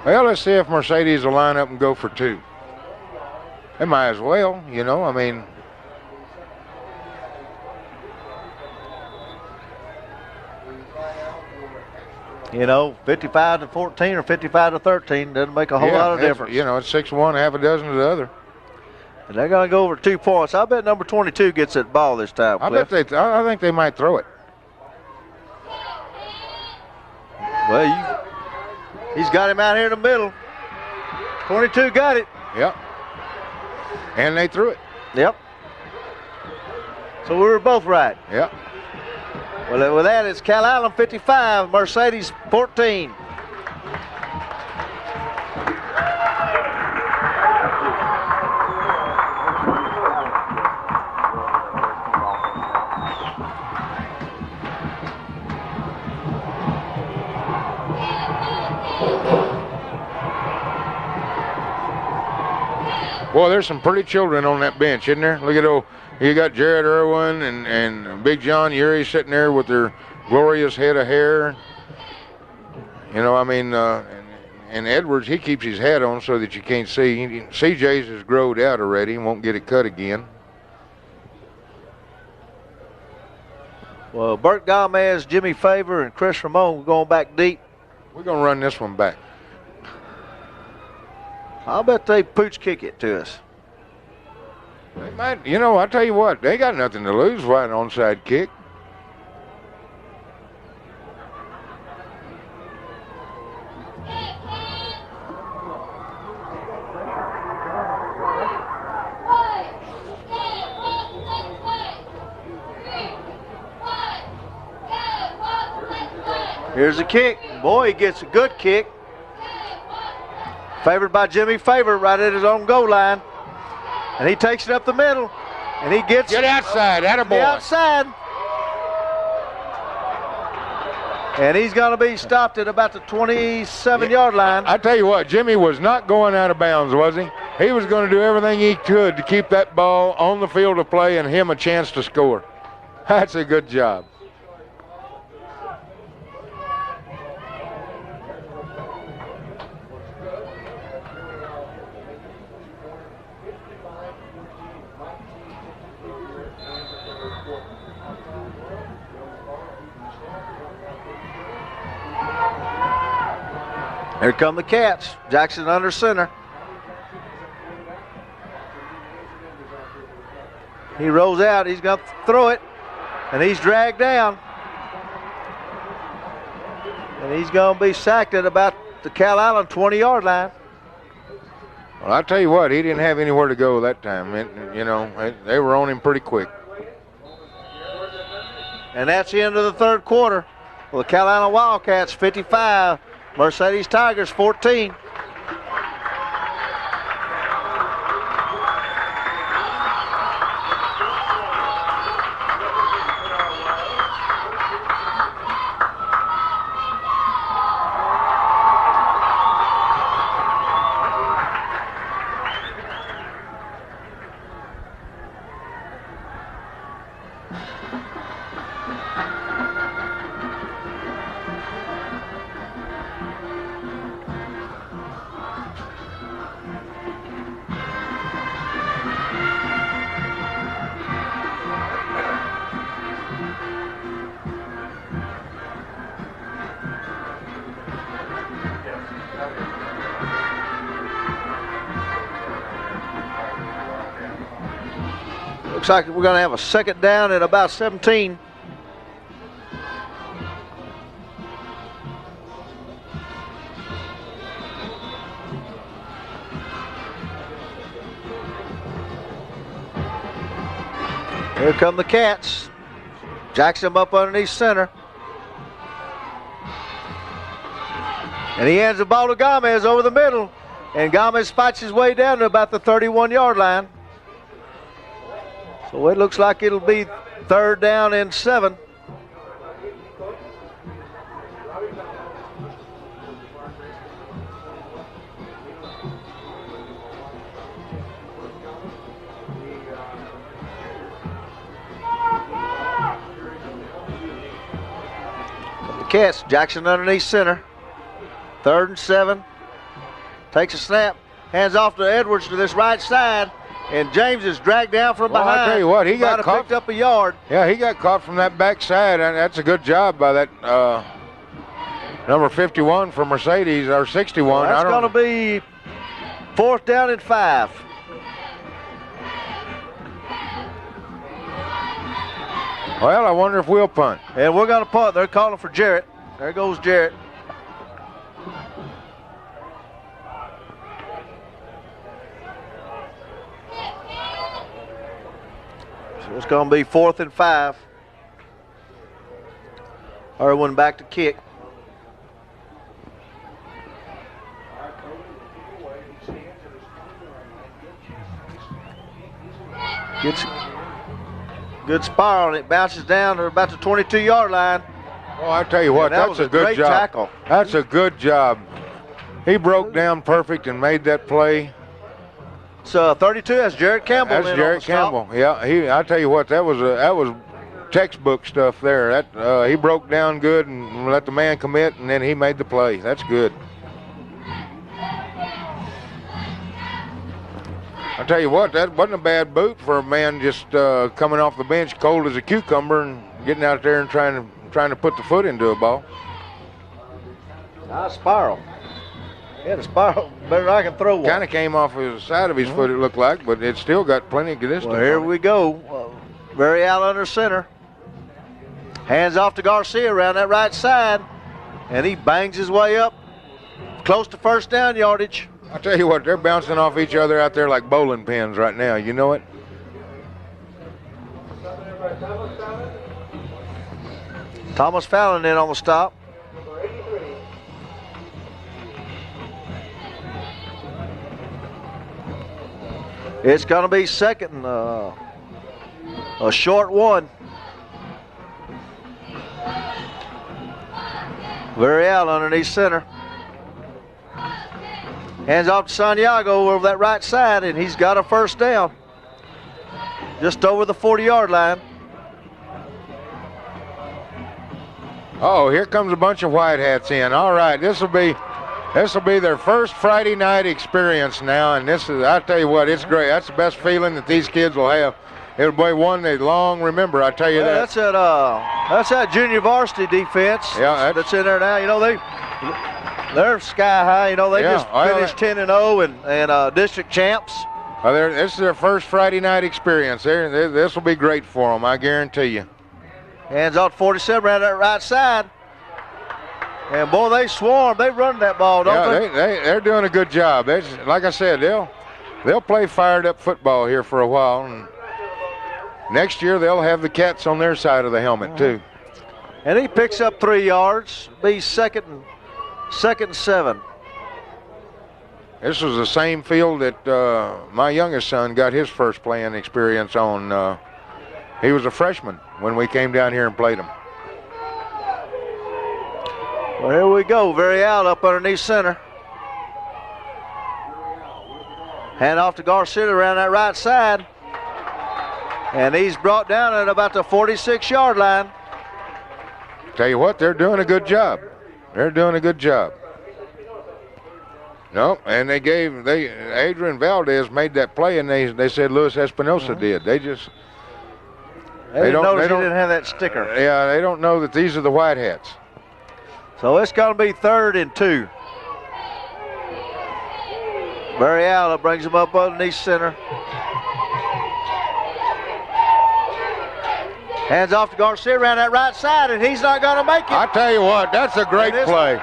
Well, let's see if Mercedes will line up and go for 2. They might as well, you know, I mean. You know, 55-14 or 55-13 doesn't make a whole lot of difference. You know, it's 6-1, half a dozen to the other. And they're going to go over 2 points. I bet number 22 gets that ball this time, Cliff. I think they might throw it. Well, he's got him out here in the middle. 22 got it. Yep. And they threw it. Yep. So we were both right. Yep. Well, with that, it's Calallen 55, Mercedes 14. Boy, there's some pretty children on that bench, isn't there? Look at you got Jared Irwin and Big John Urey sitting there with their glorious head of hair. You know, I mean, and Edwards, he keeps his hat on so that you can't see. CJ's has growed out already and won't get it cut again. Well, Bert Gomez, Jimmy Favor, and Chris Ramon going back deep. We're going to run this one back. I'll bet they pooch kick it to us. They might, you know, I'll tell you what, they got nothing to lose. Why an onside kick? Here's the kick. Boy, he gets a good kick. Favored by Jimmy Favor right at his own goal line. And he takes it up the middle. And he gets Get outside, attaboy. the outside. And he's going to be stopped at about the 27-yard line. I tell you what, Jimmy was not going out of bounds, was he? He was going to do everything he could to keep that ball on the field of play and him a chance to score. That's a good job. Here come the Cats. Jackson under center. He rolls out. He's going to throw it. And he's dragged down. And he's going to be sacked at about the Calallen 20-yard line. Well, I tell you what, he didn't have anywhere to go that time. They were on him pretty quick. And that's the end of the third quarter. Well, the Calallen Wildcats 55. Mercedes Tigers 14. Looks like we're going to have a second down at about 17. Here come the Cats. Jackson up underneath center. And he hands the ball to Gomez over the middle. And Gomez spots his way down to about the 31-yard line. So it looks like it'll be third down and 7. The Cats, Jackson underneath center. Third and 7. Takes a snap. Hands off to Edwards to this right side. And James is dragged down from behind. I tell you what, he got caught. Picked up a yard. Yeah, he got caught from that backside, and that's a good job by that number 51 for Mercedes, or 61. Well, that's going to be fourth down and 5. Well, I wonder if we'll punt. And we're going to punt. They're calling for Jarrett. There goes Jarrett. So it's going to be 4th and 5. Irwin back to kick. Gets good spiral, and it bounces down to about the 22-yard line. Oh, I tell you what, that's a good job. Tackle. That's a good job. He broke down perfect and made that play. So 32, that's Jarrett Campbell. That's Jarrett Campbell. Yeah, I tell you what, that was textbook stuff there. That he broke down good and let the man commit, and then he made the play. That's good. I tell you what, that wasn't a bad boot for a man just coming off the bench cold as a cucumber and getting out there and trying to put the foot into a ball. Nice spiral. Yeah, the spiral better than I can throw one. Kind of came off the side of his foot, it looked like, but it still got plenty of distance. Well, here we go. Very out under center. Hands off to Garcia around that right side, and he bangs his way up close to first down yardage. I tell you what, they're bouncing off each other out there like bowling pins right now. You know it? Thomas Fallon in on the stop. It's going to be second, a short one. Varial underneath center. Hands off to Santiago over that right side, and he's got a first down. Just over the 40-yard line. Oh, here comes a bunch of white hats in. All right, this will be their first Friday night experience now, and this is, I tell you what, it's great. That's the best feeling that these kids will have. It'll be one they long remember, I tell you that. That's that junior varsity defense. Yeah, that's in there now. You know, they're sky high. You know, they just finished 10-0 and district champs. This is their first Friday night experience. This will be great for them, I guarantee you. Hands off 47 around that right side. And boy, they swarm. They run that ball, don't they? They're doing a good job. Like I said, they'll play fired up football here for a while. And next year they'll have the Cats on their side of the helmet too. And he picks up 3 yards. Be second and 7. This was the same field that my youngest son got his first playing experience on. He was a freshman when we came down here and played him. Well, here we go. Varial up underneath center. Hand off to Garcia around that right side. And he's brought down at about the 46-yard line. Tell you what, they're doing a good job. They're doing a good job. No, and Adrian Valdez made that play, and they said Luis Espinosa did. They don't didn't have that sticker. Yeah, they don't know that these are the white hats. So it's going to be 3rd and 2. Varial brings him up underneath center. Hands off to Garcia around that right side, and he's not going to make it. I tell you what, that's a great play.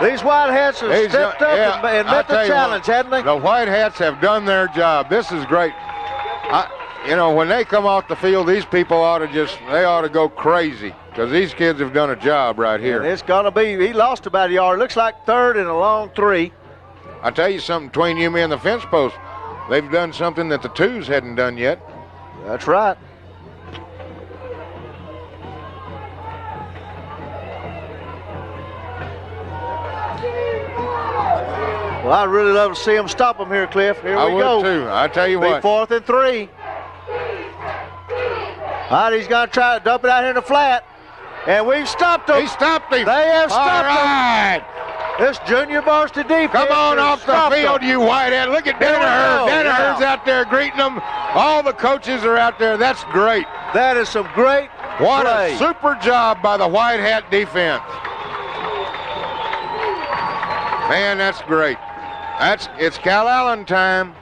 These white hats have stepped up and met the challenge, hadn't they? The white hats have done their job. This is great. When they come off the field, these people ought to go crazy because these kids have done a job right here. And it's going to be, he lost about a yard. Looks like 3rd and a long 3. I tell you something, between you, me, and the fence post, they've done something that the twos hadn't done yet. That's right. Well, I'd really love to see them stop them here, Cliff. Here we go. I would too. I tell you what. 4th and 3. All right, he's going to try to dump it out here in the flat. And we've stopped him. He stopped him. They have stopped him. All right. This junior varsity defense. Come on off the field, you whitehead. Look at Danaher. Danaher's out there greeting them. All the coaches are out there. That's great. That is some great What play. a super job by the white hat defense. Man, that's great. It's Calallen time.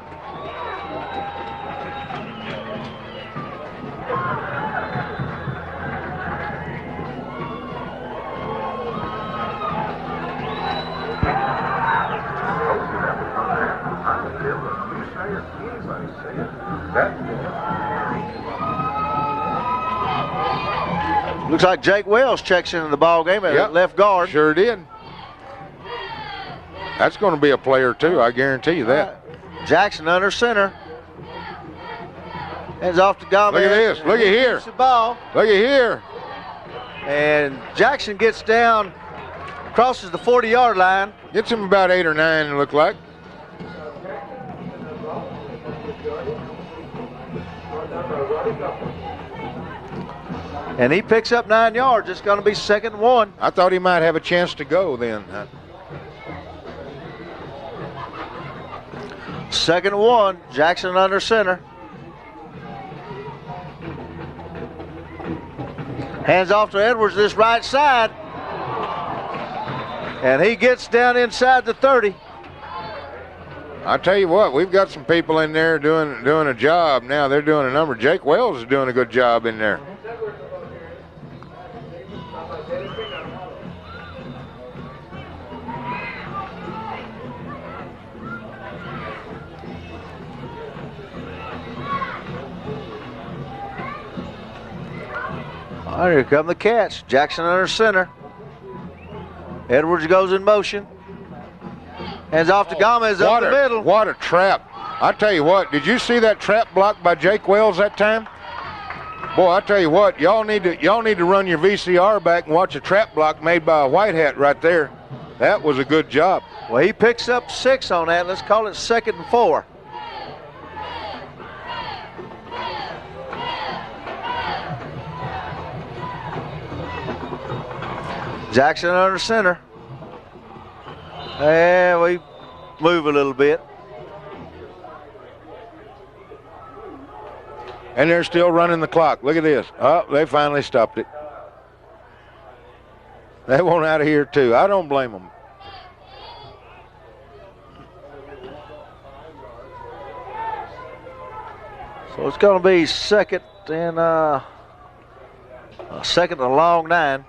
Looks like Jake Wells checks into the ball game at left guard. Sure did. That's going to be a player too, I guarantee you that. Jackson under center. Hands off to Gomez. Look at this. Look at here. The ball. Look at here. And Jackson gets down, crosses the 40-yard line. Gets him about 8 or 9, it looked like. And he picks up 9 yards. It's going to be 2nd and 1. I thought he might have a chance to go then. 2nd and 1. Jackson under center. Hands off to Edwards this right side. And he gets down inside the 30. I tell you what, we've got some people in there doing a job now. They're doing a number. Jake Wells is doing a good job in there. All right, here come the Cats. Jackson under center. Edwards goes in motion. Hands off to Gomez up the middle. What a trap. I tell you what, did you see that trap block by Jake Wells that time? Boy, I tell you what, y'all need to run your VCR back and watch a trap block made by a white hat right there. That was a good job. Well, he picks up 6 on that. Let's call it 2nd and 4. Jackson under center. And we move a little bit. And they're still running the clock. Look at this. Oh, they finally stopped it. They want out of here, too. I don't blame them. So it's going to be 2nd and long 9.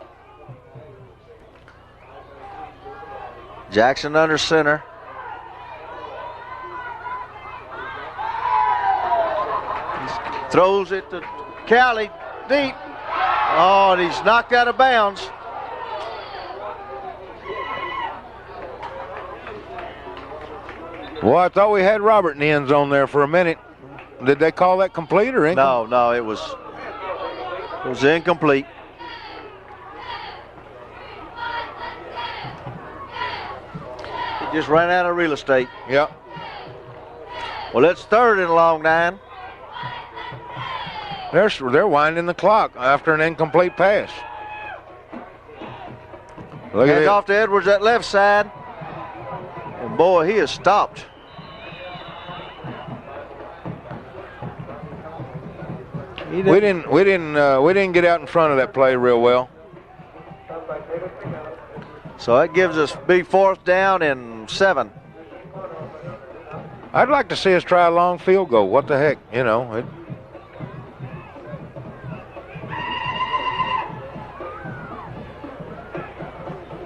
Jackson under center. Throws it to Calallen deep. Oh, and he's knocked out of bounds. Well, I thought we had Robert in the end zone there for a minute. Did they call that complete or incomplete? No, it was incomplete. He just ran out of real estate. Yep. Well, it's 3rd and long 9. They're winding the clock after an incomplete pass. Look at Hands it. off to Edwards that left side. And boy, he is stopped. We didn't get out in front of that play real well. So that gives us big 4th down and 7. I'd like to see us try a long field goal. What the heck, you know.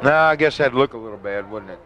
Nah, I guess that'd look a little bad, wouldn't it?